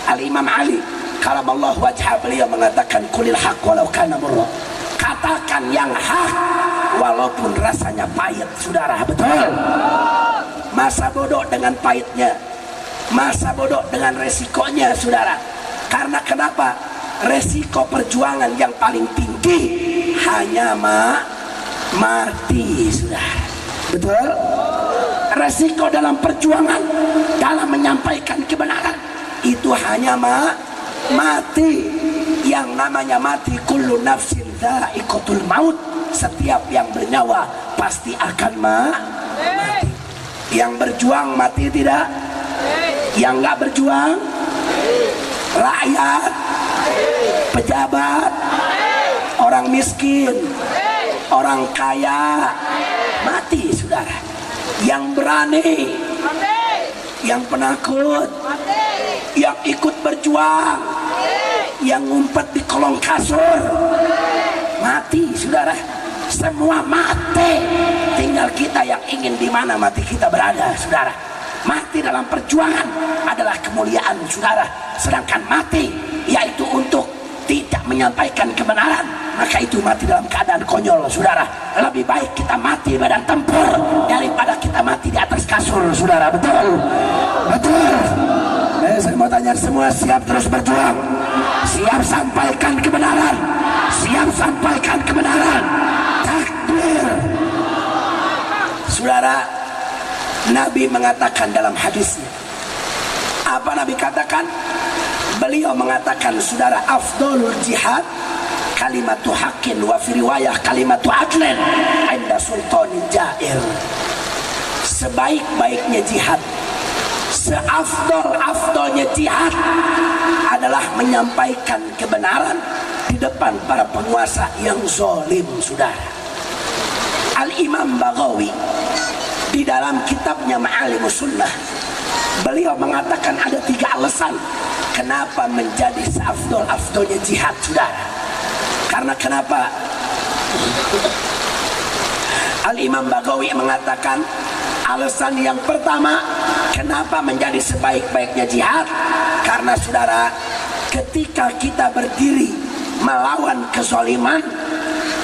Al-Imam Ali karamallahu wajhah, beliau mengatakan kulil haq walau kana murra. Katakan yang hak walaupun rasanya pahit, saudara. Betul? Masa bodoh dengan pahitnya, masa bodoh dengan resikonya, saudara. Karena kenapa? Resiko perjuangan yang paling tinggi hanya mati, saudara. Betul? Resiko dalam perjuangan, dalam menyampaikan kebenaran, itu hanya mati. Yang namanya mati, kullu nafsin dha'iqatul maut. Setiap yang bernyawa pasti akan mati. Yang berjuang mati tidak? Yang nggak berjuang? Rakyat, pejabat, orang miskin, Orang kaya mati, saudara. Yang berani, yang penakut, yang ikut berjuang, yang ngumpet di kolong kasur, mati, saudara. Semua mati. Tinggal kita yang ingin di mana mati kita berada, saudara. Mati dalam perjuangan adalah kemuliaan, saudara. Sedangkan mati yaitu untuk tidak menyampaikan kebenaran, maka itu mati dalam keadaan konyol, saudara. Lebih baik kita mati badan tempur daripada kita mati di atas kasur, saudara. Betul? Betul. Saya mau tanya semua, siap terus berjuang? Siap sampaikan kebenaran? Siap sampaikan kebenaran? Takbir. Saudara, Nabi mengatakan dalam hadisnya, apa Nabi katakan? Beliau mengatakan, saudara, afdalul jihad kalimatu haqqin wa fi riwayah kalimatu adlin inda sultanin jair. Sebaik-baiknya jihad, seafdal-afdalnya jihad adalah menyampaikan kebenaran di depan para penguasa yang zalim, saudara. Al-Imam Baghawi di dalam kitabnya Ma'alimus Sunnah, beliau mengatakan ada 3 alasan kenapa menjadi seafdal-afdalnya jihad, saudara. Karena kenapa? Al-Imam Baghawi mengatakan alasan yang pertama kenapa menjadi sebaik-baiknya jihad, karena saudara, ketika kita berdiri melawan kezaliman,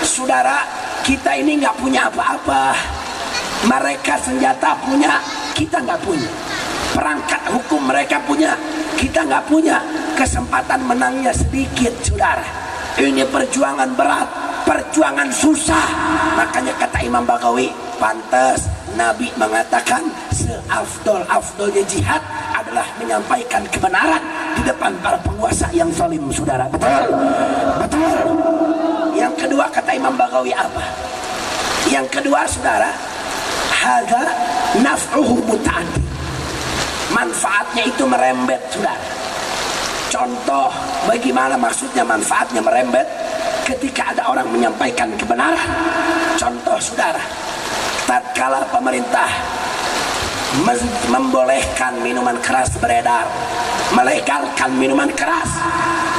saudara, kita ini nggak punya apa-apa. Mereka senjata punya, kita nggak punya. Perangkat hukum mereka punya, kita nggak punya. Kesempatan menangnya sedikit, saudara. Ini perjuangan berat, perjuangan susah. Makanya kata Imam Baghawi, pantas Nabi mengatakan seafdal-afdalnya jihad adalah menyampaikan kebenaran di depan para penguasa yang zalim, saudara. Betul? Betul. Yang kedua kata Imam Baghawi apa? Yang kedua, saudara, hadza naf'uhu muta'addi. Manfaatnya itu merembet, saudara. Contoh bagaimana maksudnya manfaatnya merembet? Ketika ada orang menyampaikan kebenaran. Contoh, saudara, tatkala pemerintah membolehkan minuman keras beredar, melegalkan minuman keras,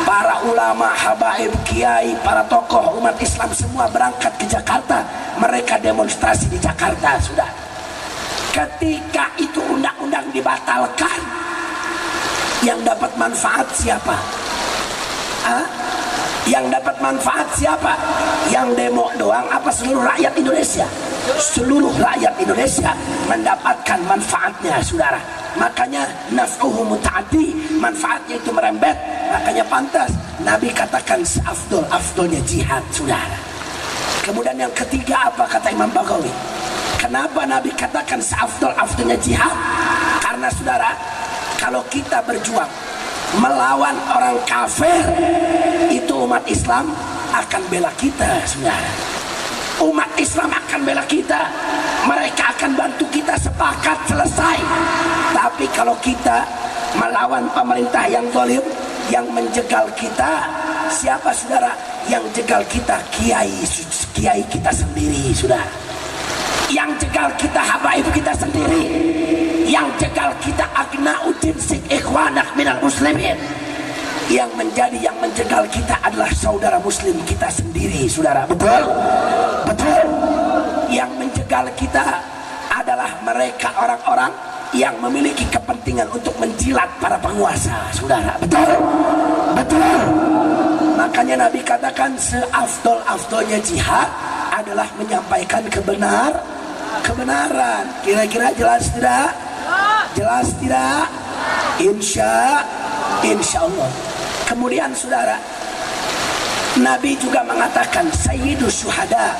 para ulama, habaib, kiai, para tokoh umat Islam semua berangkat ke Jakarta. Mereka demonstrasi di Jakarta, saudara. Ketika itu undang-undang dibatalkan, yang dapat manfaat siapa? Yang dapat manfaat siapa? Yang demo doang apa seluruh rakyat Indonesia? Seluruh rakyat Indonesia mendapatkan manfaatnya, saudara. Makanya naf'uhu muta'addi, manfaatnya itu merembet. Makanya pantas Nabi katakan seafdal-afdalnya jihad, saudara. Kemudian yang ketiga apa kata Imam Baghawi? Kenapa Nabi katakan seafdal-afdalnya jihad? Karena, saudara, kalau kita berjuang melawan orang kafir, itu umat Islam akan bela kita, saudara. Umat Islam akan bela kita. Mereka akan bantu kita, sepakat, selesai. Tapi kalau kita melawan pemerintah yang zalim, yang menjegal kita, siapa, saudara? Yang jegal kita kiai kita sendiri, saudara. Yang jegal kita habaib kita sendiri. Yang jegal kita aghnauddin sik ikhwanak minal muslimin. Yang menjegal kita adalah saudara muslim kita sendiri, saudara. Betul? Betul. Yang menjegal kita adalah mereka orang-orang yang memiliki kepentingan untuk menjilat para penguasa, saudara. Betul? Betul. Makanya Nabi katakan seafdal-afdalnya jihad adalah menyampaikan kebenaran. Kira-kira jelas tidak? Jelas tidak? Insya Allah. Kemudian, saudara, Nabi juga mengatakan Sayyidus Syuhada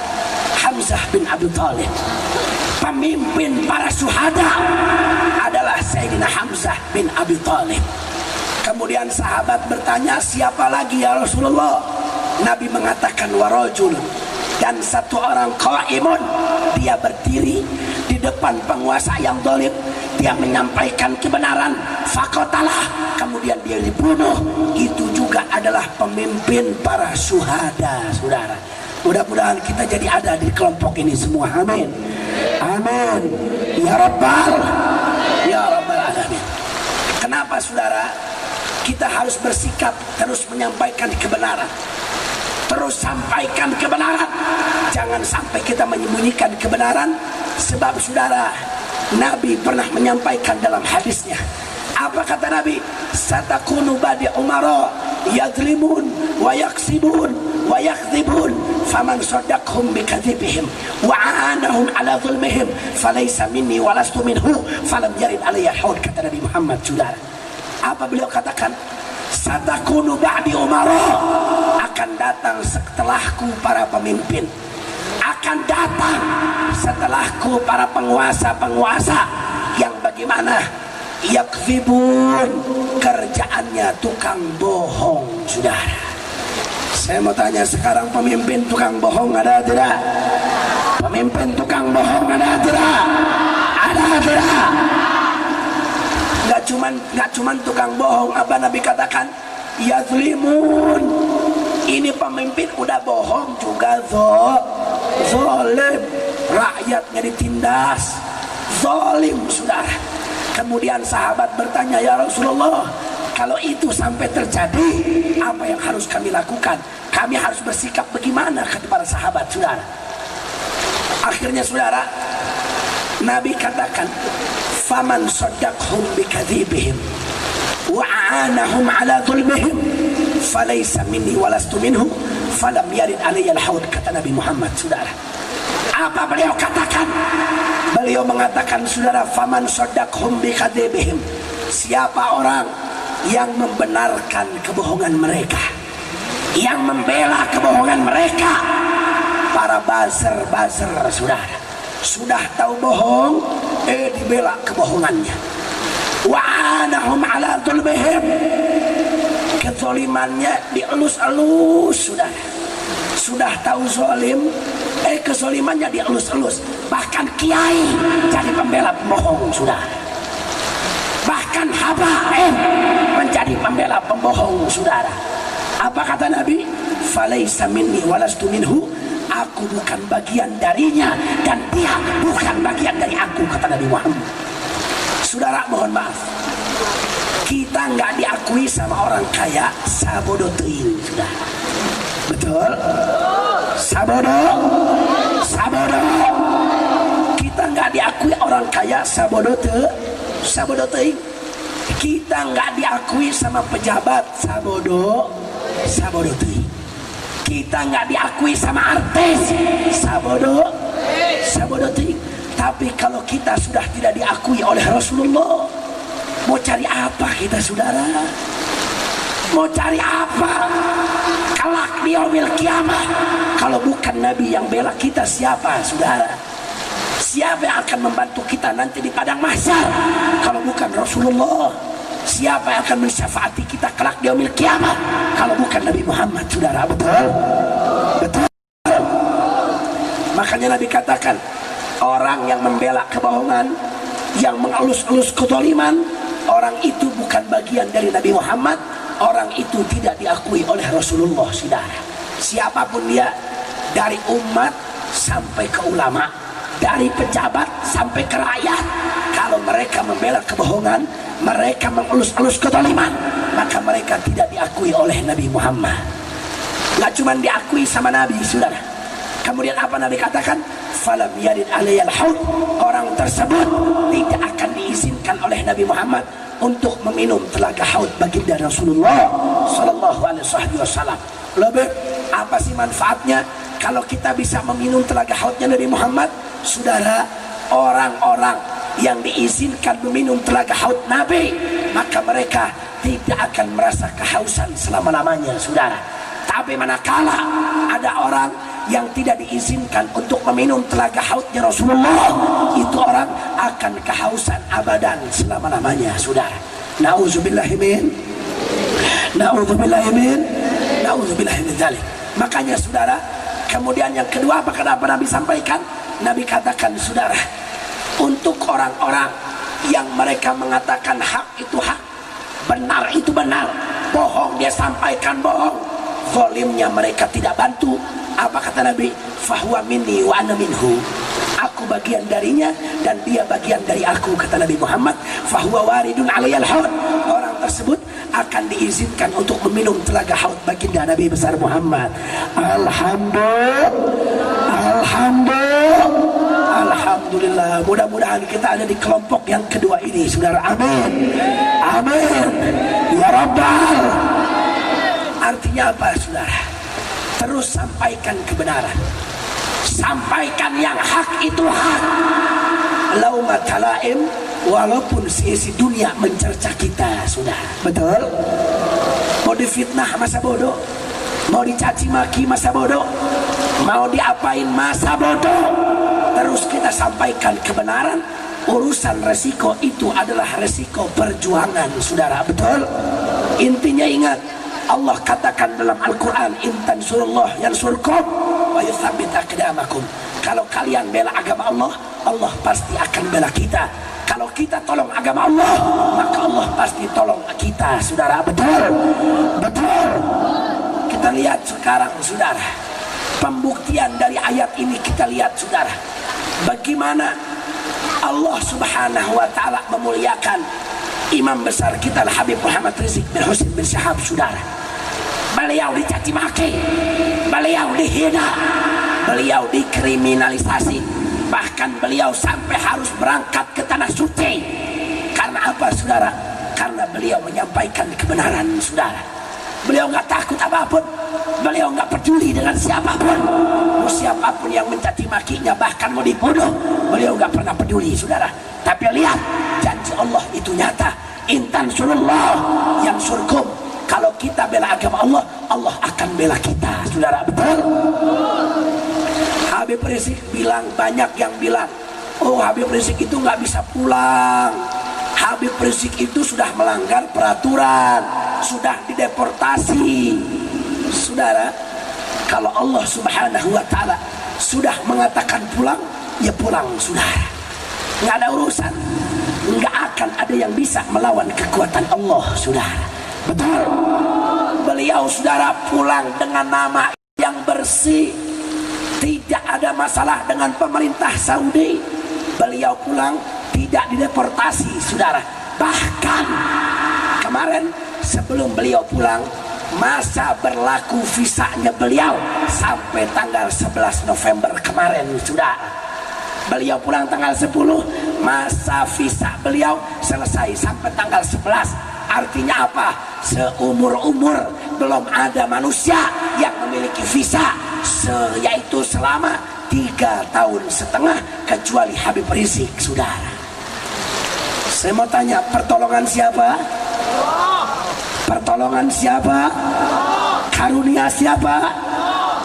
Hamzah bin Abi Thalib. Pemimpin para syuhada adalah Sayyidina Hamzah bin Abi Thalib. Kemudian sahabat bertanya, siapa lagi ya Rasulullah? Nabi mengatakan warajul, dan satu orang qaimun, dia berdiri di depan penguasa yang zalim, dia menyampaikan kebenaran, faqatalah, kemudian dia dibunuh. Itu juga adalah pemimpin para syuhada, saudara. Mudah-mudahan kita jadi ada di kelompok ini semua. Amin. Amin. Ya Rabbal Alamin. Kenapa saudara kita harus bersikap terus menyampaikan kebenaran, terus sampaikan kebenaran, jangan sampai kita menyembunyikan kebenaran. Sebab saudara, Nabi pernah menyampaikan dalam hadisnya, apa kata Nabi? Satakunu badi umara yadlimun wa yaksibun wa yakdzibun faman saddaqhum bikadzibihim wa aanahum ala zulmihim falaysa minni wa lastu minhu falam yarid alayya haud, kata Nabi Muhammad. Saudara, apa beliau katakan? Satakunu ba'di umara, akan datang setelahku para pemimpin, akan datang setelahku para penguasa-penguasa yang bagaimana? Yakzibun, kerjaannya tukang bohong. Saudara, saya mau tanya sekarang, pemimpin tukang bohong ada tidak? Pemimpin tukang bohong ada tidak? Ada tidak? Nggak cuman tukang bohong. Apa Nabi katakan? Yazlimun, ini pemimpin udah bohong juga, zolim, rakyatnya ditindas, zolim. Saudara, kemudian sahabat bertanya, ya Rasulullah, kalau itu sampai terjadi, apa yang harus kami lakukan? Kami harus bersikap bagaimana? Kata para sahabat. Saudara, akhirnya saudara, Nabi katakan, faman saddaqhum bikadzibihim wa aanahum ala zulmihim falaysa minni wa lastu minhu falam yarid alayya al-haud, kata Nabi Muhammad. Saudara, apa beliau katakan? Beliau mengatakan, saudara, faman saddaqhum bikadzibihim, siapa orang yang membenarkan kebohongan mereka, yang membela kebohongan mereka. Para buzzer, saudara, sudah tahu bohong, dibela kebohongannya. Wa'anahum ala zulmihim, kezolimannya dielus-elus. Saudara, sudah tahu zolim, kezolimannya dielus-elus. Bahkan kiai jadi pembela pembohong. Saudara, bahkan habaib menjadi pembela pembohong. Saudara, apa kata Nabi? Falaysa minni walastu minhu, aku bukan bagian darinya dan dia bukan bagian dari aku, kata Nabi Muhammad. Saudara, mohon maaf, kita nggak diakui sama orang kaya, sabodo teuing. Saudara, betul? Sabodo. Kita nggak diakui orang kaya, sabodo teuing. Kita nggak diakui sama pejabat, sabodo teuing. Kita nggak diakui sama artis, sabodo teuing. Tapi kalau kita sudah tidak diakui oleh Rasulullah, mau cari apa kita, saudara? Mau cari apa? Kelak di yaumil kiamah, kalau bukan Nabi yang bela kita, siapa, saudara? Siapa yang akan membantu kita nanti di padang mahsyar kalau bukan Rasulullah? Siapa yang akan mensyafaati kita kelak di yaumil kiamah kalau bukan Nabi Muhammad, saudara? Betul? Makanya Nabi katakan, orang yang membela kebohongan, yang mengelus-elus kezaliman, orang itu bukan bagian dari Nabi Muhammad. Orang itu tidak diakui oleh Rasulullah. Saudara, siapapun dia, dari umat sampai ke ulama, dari pejabat sampai ke rakyat, kalau mereka membela kebohongan, mereka mengelus-elus kezaliman, maka mereka tidak diakui oleh Nabi Muhammad. Gak cuma diakui sama Nabi, saudara. Kemudian apa Nabi katakan? Falam yarid alayyal haud, orang tersebut tidak akan diizinkan oleh Nabi Muhammad untuk meminum telaga haud baginda Rasulullah sallallahu alaihi wasallam. Lebih apa sih manfaatnya kalau kita bisa meminum telaga haudnya Nabi Muhammad? Saudara, orang-orang yang diizinkan meminum telaga haud Nabi, maka mereka tidak akan merasa kehausan selama-lamanya, saudara. Tapi manakala ada orang yang tidak diizinkan untuk meminum telaga haudnya Rasulullah, itu orang akan kehausan abadan selama-lamanya, saudara. Na'udzubillahi min dzalik. Makanya saudara, kemudian yang kedua, apa kenapa Nabi sampaikan? Nabi katakan, saudara, untuk orang-orang yang mereka mengatakan hak itu hak, benar itu benar, bohong dia sampaikan bohong, zalimnya mereka tidak bantu, Apa kata Nabi? Fahuwa minni wa ana minhu. Aku bagian darinya dan dia bagian dari aku, kata Nabi Muhammad. Fahuwa waridun alayyal haud. Orang tersebut akan diizinkan untuk meminum telaga haud baginda Nabi besar Muhammad. Alhamdulillah. Mudah-mudahan kita ada di kelompok yang kedua ini, saudara. Amin. Amin. Ya Rabbal. Artinya apa, saudara? Terus sampaikan kebenaran. Sampaikan yang hak itu hak. Lauma talaim, walaupun seisi dunia mencerca kita, sudah. Betul? Mau difitnah masa bodoh, mau dicaci maki masa bodoh, mau diapain masa bodoh, terus kita sampaikan kebenaran. Urusan resiko itu adalah resiko perjuangan, saudara. Betul? Intinya ingat, Allah katakan dalam Al-Quran, intan surullah yansurkum wa yuthabbit aqdamakum. Kalau kalian bela agama Allah, Allah pasti akan bela kita. Kalau kita tolong agama Allah, maka Allah pasti tolong kita, saudara. Betul? Betul? Kita lihat sekarang, saudara, pembuktian dari ayat ini. Kita lihat, saudara, bagaimana Allah subhanahu wa ta'ala memuliakan imam besar kita Habib Muhammad Rizik bin Husain bin Syahab, saudara. Beliau dicaci maki, beliau dihina, beliau dikriminalisasi, bahkan beliau sampai harus berangkat ke tanah suci. Karena apa, saudara? Karena beliau menyampaikan kebenaran, saudara. Beliau nggak takut apapun, beliau nggak peduli dengan siapapun. Mau siapapun yang mencaci makinya, bahkan mau dibunuh, beliau nggak pernah peduli, saudara. Tapi lihat, janji Allah itu nyata. Intan surullah yang surkum. Kalau kita bela agama Allah, Allah akan bela kita, saudara. Betul? Habib Rizik bilang, banyak yang bilang, oh Habib Rizik itu nggak bisa pulang. Habib Rizik itu sudah melanggar peraturan, sudah dideportasi. Saudara, kalau Allah subhanahu wa ta'ala sudah mengatakan pulang, ya pulang, saudara. Nggak ada urusan, nggak akan ada yang bisa melawan kekuatan Allah, saudara. Betul? Beliau, saudara, pulang dengan nama yang bersih, tidak ada masalah dengan pemerintah Saudi. Beliau pulang tidak dideportasi, saudara. Bahkan kemarin sebelum beliau pulang, masa berlaku visanya beliau sampai tanggal 11 November kemarin, saudara. Beliau pulang tanggal 10, masa visa beliau selesai sampai tanggal 11. Artinya apa? Seumur-umur belum ada manusia yang memiliki visa, yaitu selama 3,5 tahun kecuali Habib Rizik, saudara. Saya mau tanya, pertolongan siapa? Pertolongan siapa? Karunia siapa?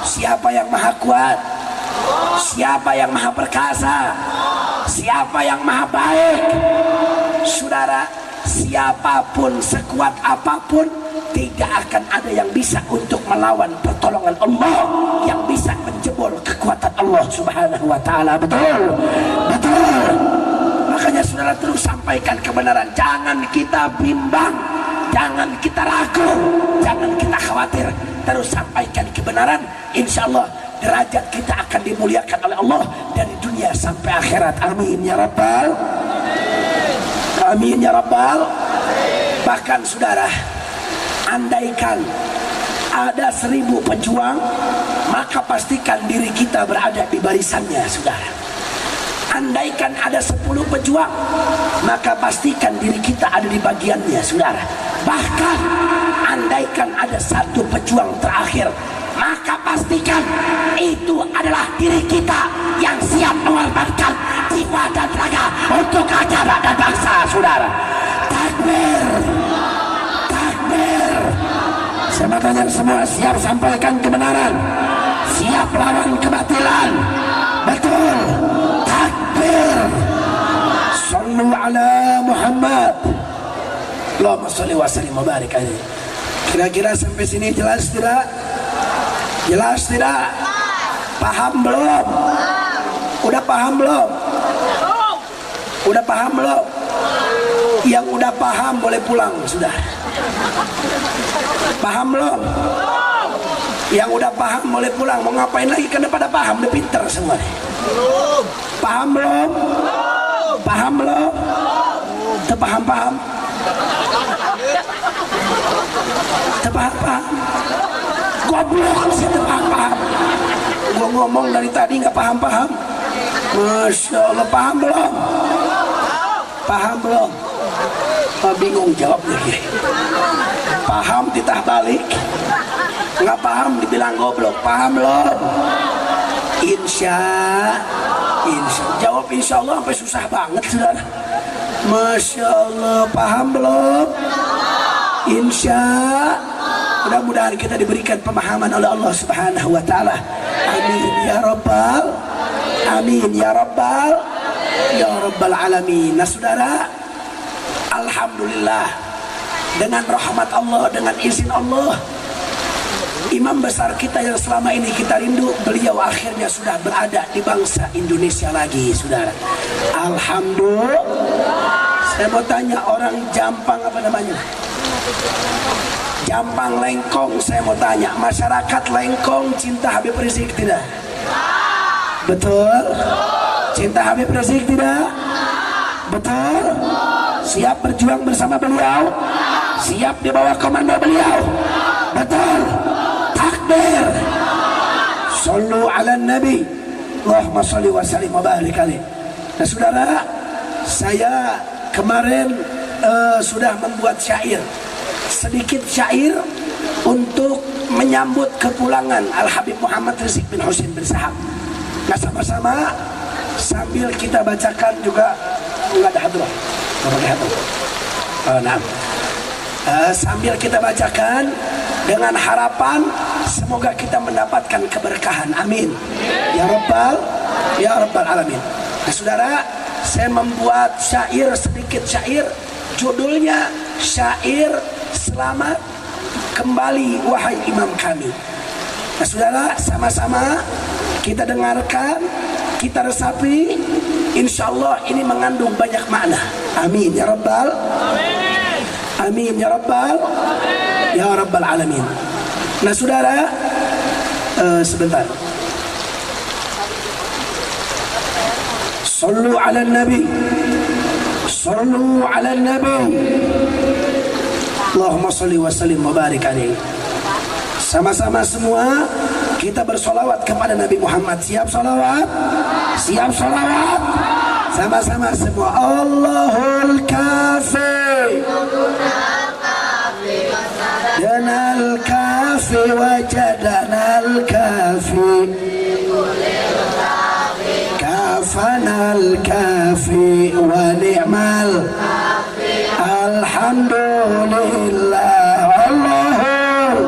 Siapa yang maha kuat? Siapa yang maha perkasa? Siapa yang maha baik? Saudara, siapapun, sekuat apapun, tidak akan ada yang bisa untuk melawan pertolongan Allah, yang bisa menjebol kekuatan Allah subhanahu wa ta'ala. Betul? Betul? Makanya saudara terus sampaikan kebenaran. Jangan kita bimbang, jangan kita ragu, jangan kita khawatir. Terus sampaikan kebenaran. Insya Allah derajat kita akan dimuliakan oleh Allah dari dunia sampai akhirat. Amin ya Rabbal. Amin ya Rabbal. Bahkan saudara, andaikan ada 1000 pejuang, maka pastikan diri kita berada di barisannya, saudara. Andaikan ada 10 pejuang, maka pastikan diri kita ada di bagiannya, saudara. Bahkan andaikan ada 1 pejuang terakhir, maka pastikan itu adalah diri kita yang siap mengorbankan jiwa dan raga untuk agama dan bangsa, saudara. Takbir, takbir. Saya tanya semua, siap sampaikan kebenaran, siap lawan kebatilan. Betul? Takbir. Sallu ala Muhammad. Allahumma sholli wa sallim wa barik alaihi. Kira-kira sampai sini jelas tidak? Jelas tidak? Paham belum? Udah paham belum? Udah paham belum? Yang udah paham boleh pulang, sudah. Paham belum? Yang udah paham boleh pulang. Mau ngapain lagi? Karena pada paham, udah pinter semua. Paham belum? Paham belum? Terpaham-paham? Terpaham-paham? Goblok sih terpaham-paham. Gua ngomong dari tadi nggak paham-paham. Masya Allah, paham belum? Paham belum? Bingung jawab lagi. Paham titah balik. Nggak paham dibilang goblok. Paham belum? Insya jawab insya Allah sampai susah banget saudara. Masya Allah, paham belum? Insya, mudah-mudahan kita diberikan pemahaman oleh Allah Subhanahu wa Ta'ala. Amin ya Rabbal, amin ya Rabbal, ya Rabbal alamin. Nah saudara, alhamdulillah, dengan rahmat Allah, dengan izin Allah, imam besar kita yang selama ini kita rindu, beliau akhirnya sudah berada di bangsa Indonesia lagi, saudara. Alhamdulillah. Saya mau tanya, orang Jampang apa namanya? Jampang Lengkong, saya mau tanya, masyarakat Lengkong cinta Habib Rizik tidak? Betul? Cinta Habib Rizik tidak? Betul? Siap berjuang bersama beliau? Siap di bawah komando beliau? Betul? Takbir. Sallu ala nabi. Allahumma salli wa sallim wa barik alaih. Nah saudara, saya kemarin sudah membuat syair, sedikit syair untuk menyambut kepulangan Al-Habib Muhammad Rizik bin Husain bin Sahab. Nah sama-sama sambil kita bacakan juga, enggak ada hadrah, enggak pakai hadrah. Sambil kita bacakan dengan harapan semoga kita mendapatkan keberkahan. Amin ya rabbal alamin. Nah saudara, saya membuat syair, sedikit syair, judulnya Syair Selamat Kembali Wahai Imam Kami. Nah saudara, sama-sama kita dengarkan, kita resapi. Insya Allah ini mengandung banyak makna. Amin ya rabbal, amin ya rabbal, ya rabbal alamin. Nah saudara, sebentar. Sallu ala nabi, sallu ala nabi. Allahumma salli wa sallim wa barik alaih. Sama-sama semua kita bersolawat kepada Nabi Muhammad. Siap solawat? Siap solawat? Sama-sama semua. Allahul kafi danal kafi wajadanal kafi kafanal kafi wa ni'mal alhamdulillah. Allahu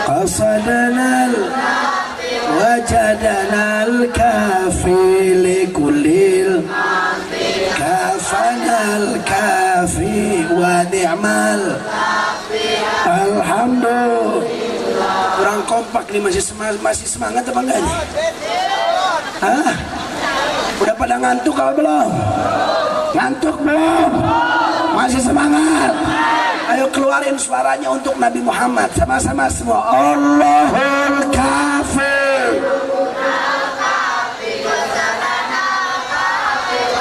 qasadanal wajadanal kafi likullil kafanal kafi wa ni'mal alhamdulillah. Kurang kompak nih, masih semangat apa enggak nih? Hah? Udah pada ngantuk kalau belum? Ngantuk belum? Masih semangat? Ayo keluarin suaranya untuk Nabi Muhammad. Sama-sama semua. Allahul kafi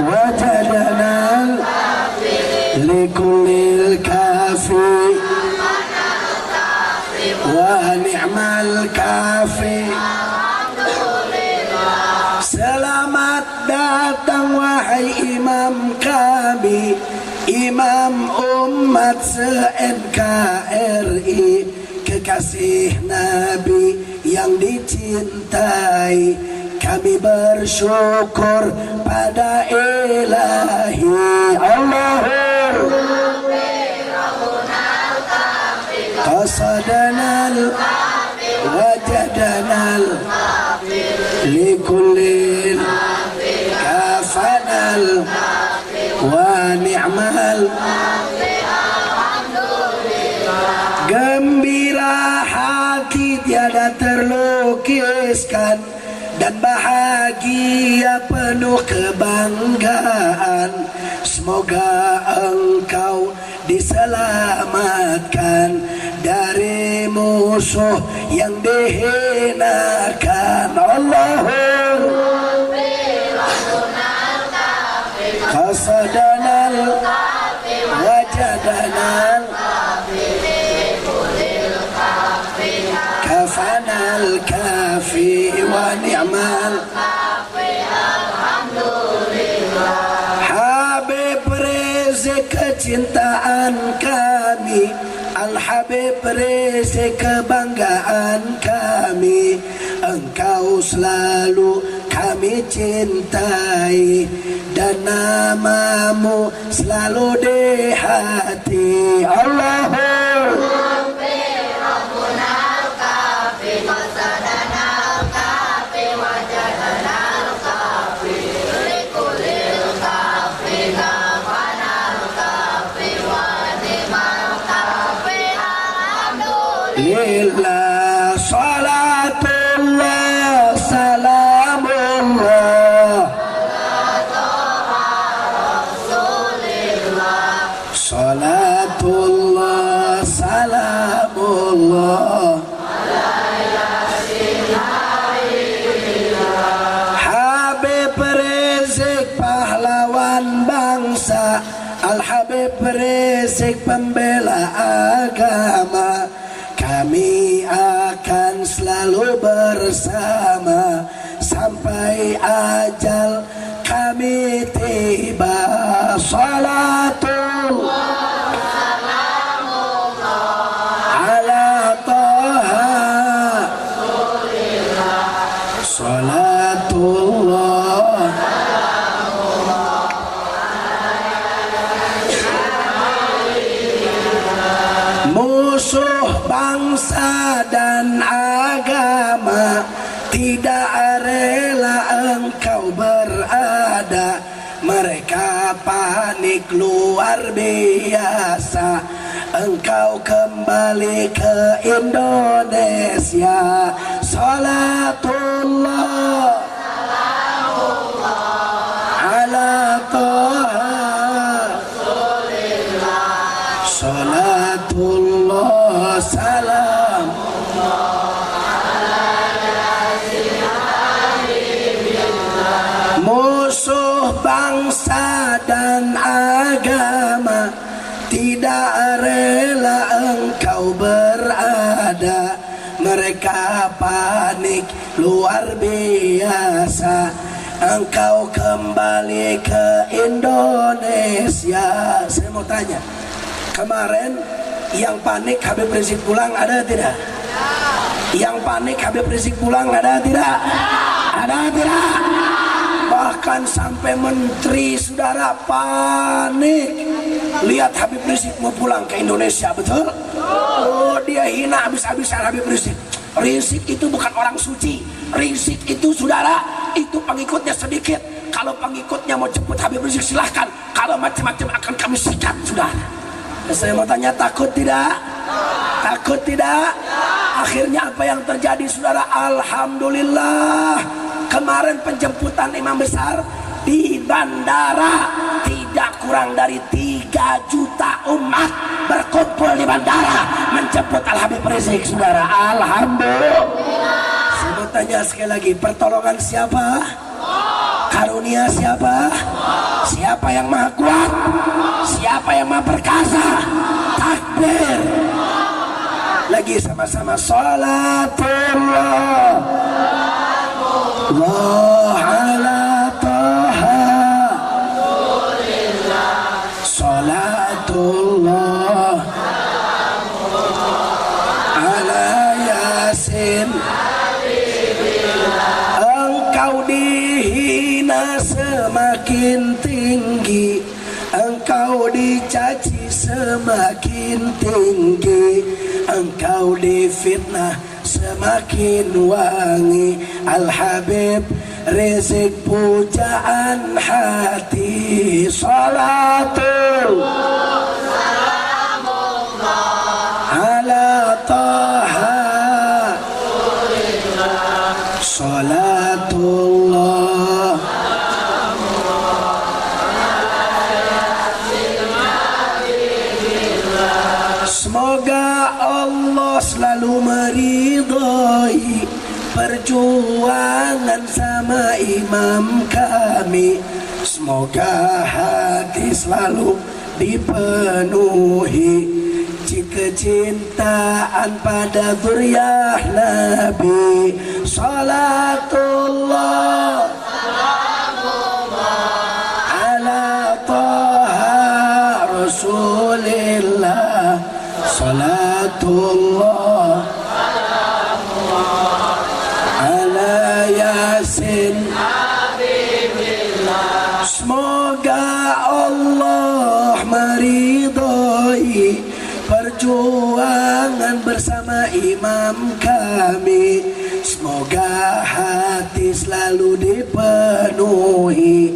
wajadanal likullil kafi wa ni'mal kafi. Selamat datang wahai imam kami, imam umat se-NKRI, kekasih Nabi yang dicintai. Kami bersyukur pada Ilahi. Allahul qasadanal wajadanal likullil kafanal wa ni'mal. Gembira hati tiada terlukiskan dan bahagia penuh kebanggaan. Semoga engkau diselamatkan dari musuh yang dihinakan. Allahumma qasadanal wajadanal kafanal kafi wa ni'mal Habib Rizik kecintaan kami, Al-Habib Rizik kebanggaan kami, engkau selalu kami cintai dan namamu selalu di hati. Allahumma lillah salatullah salamullah salatullah salamullah Habib Rizik pahlawan bangsa, Al-Habib Rizik pembela agama, kami akan selalu bersama sampai ajal kami tiba. Salatullah ala Taha salatullah musuh bangsa dan agama tidak rela engkau berada, mereka panik luar biasa, engkau kembali ke Indonesia. Salatullah ala Taha salatullah salam musuh bangsa dan agama tidak rela engkau berada, mereka panik luar biasa, engkau kembali ke Indonesia. Saya mau tanya, kemarin yang panik Habib Rizik pulang ada tidak? Yang panik Habib Rizik pulang ada tidak? Ada tidak? Bahkan sampai menteri saudara panik lihat Habib Rizik mau pulang ke Indonesia, betul? Oh, dia hina habis-habisan Habib Rizik. Rizik itu bukan orang suci. Rizik itu saudara, itu pengikutnya sedikit. Kalau pengikutnya mau jemput Habib Rizik silahkan. Kalau macam-macam akan kami sikat, saudara. Saya mau tanya, takut tidak? Takut tidak? Akhirnya apa yang terjadi, saudara? Alhamdulillah, kemarin penjemputan imam besar di bandara, tidak kurang dari 3 juta umat berkumpul di bandara menjemput Al-Habib Rizik, saudara. Alhamdulillah. Saya mau tanya sekali lagi, pertolongan siapa? Karunia siapa? Siapa yang maha kuat? Siapa yang maha perkasa? Takbir. Lagi sama-sama. Salatullah Allah ala Taha salatullah ala Yasin. Engkau dihina semakin tinggi, engkau dicaci semakin tinggi, engkau difitnah semakin wangi. Al-Habib Rizik pujaan hati. Salatullah ala Taha salatullah semoga Allah perjuangan sama imam kami. Semoga hati selalu dipenuhi kecintaan pada zuriyah Nabi. Salatullah ala Taha Rasulillah. Salatullah ala Yasin. Semoga Allah meridhai perjuangan bersama imam kami. Semoga hati selalu dipenuhi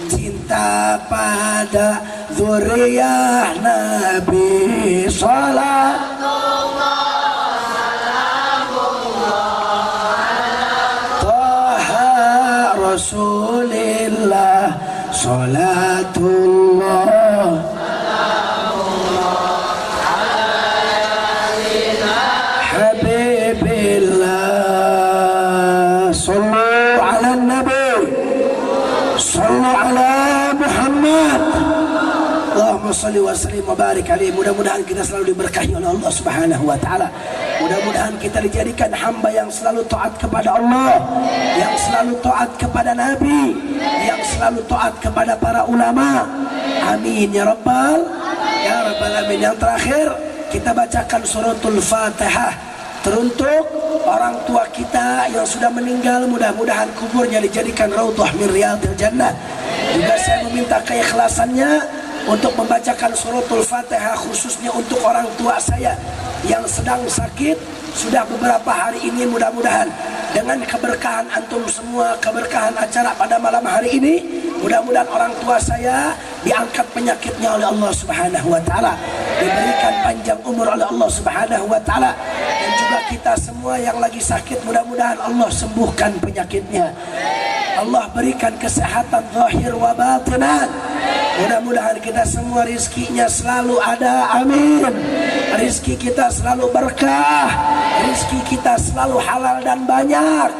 cinta pada zuriyah Nabi. Salatullah Taha Rasulillah. Salatullah Habibillah. Sallu ala Nabi, sallu ala Muhammad. Allahumma salli wa sallim wa barik alaihi. Mudah-mudahan kita selalu diberkahi oleh Allah Subhanahu wa taala. Mudah-mudahan kita dijadikan hamba yang selalu taat kepada Allah, yang selalu taat kepada Nabi, yang selalu taat kepada para ulama. Amin ya rabbal alamin. Yang terakhir kita bacakan suratul Fatihah teruntuk orang tua kita yang sudah meninggal. Mudah-mudahan kuburnya dijadikan raudhah min riyadil jannah. Juga saya meminta keikhlasannya untuk membacakan suratul Fatihah khususnya untuk orang tua saya yang sedang sakit sudah beberapa hari ini. Mudah-mudahan dengan keberkahan antum semua, keberkahan acara pada malam hari ini, mudah-mudahan orang tua saya diangkat penyakitnya oleh Allah Subhanahu wa taala, diberikan panjang umur oleh Allah Subhanahu wa taala, dan juga kita semua yang lagi sakit mudah-mudahan Allah sembuhkan penyakitnya. Allah berikan kesehatan zahir wa batinan. Mudah-mudahan kita semua rizkinya selalu ada, amin. Rizki kita selalu berkah, rizki kita selalu halal dan banyak.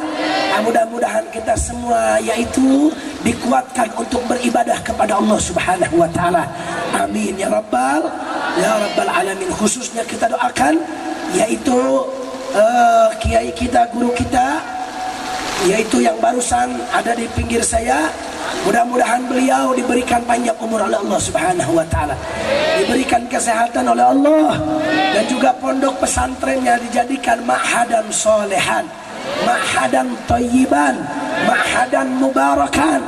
Mudah-mudahan kita semua yaitu dikuatkan untuk beribadah kepada Allah Subhanahu wa taala. Amin ya rabbal alamin. Khususnya kita doakan yaitu kiai kita, guru kita, yaitu yang barusan ada di pinggir saya. Mudah-mudahan beliau diberikan panjang umur oleh Allah Subhanahu wa taala, diberikan kesehatan oleh Allah, dan juga pondok pesantrennya dijadikan ma'hadan solehan, ma'hadan thayyiban, ma'hadan mubarakan.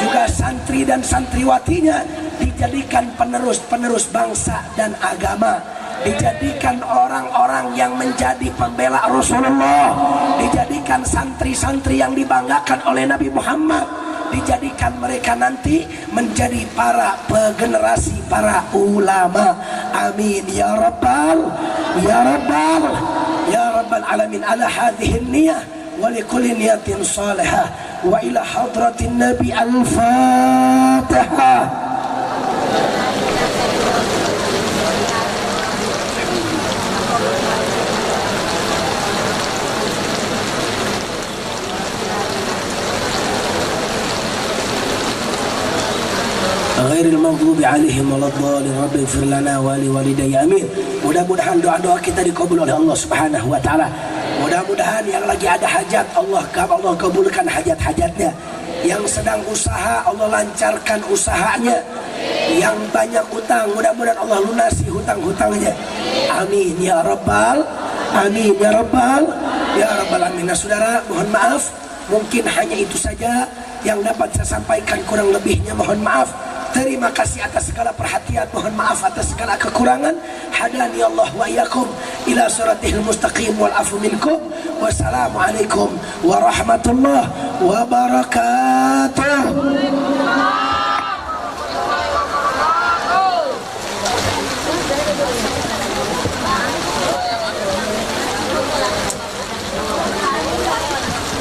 Juga santri dan santriwatinya dijadikan penerus-penerus bangsa dan agama, dijadikan orang-orang yang menjadi pembela Rasulullah, dijadikan santri-santri yang dibanggakan oleh Nabi Muhammad, dijadikan mereka nanti menjadi para generasi para ulama. Amin ya rabbal alamin. Ala hadhihi niyah wa likulli niyatin salihah wa ila hadratin nabi al-fatihah. Ghairil maghdubi alaihim waladdallin. Rabbi ighfir lana wa li walidayya. Amin. Mudah-mudahan doa-doa kita dikabul oleh Allah Subhanahu wa taala. Mudah-mudahan yang lagi ada hajat Allah kabulkan hajat-hajatnya. Yang sedang usaha Allah lancarkan usahanya. Yang banyak utang mudah-mudahan Allah lunasi hutang-hutangnya. Amin ya rabbal alamin. Nah, saudara, mohon maaf, mungkin hanya itu saja yang dapat saya sampaikan, kurang lebihnya mohon maaf. Terima kasih atas segala perhatian, mohon maaf atas segala kekurangan. Hadani Allah wa iyyakum ila siratil mustaqim wal afu minkum. Wassalamualaikum warahmatullahi wabarakatuh.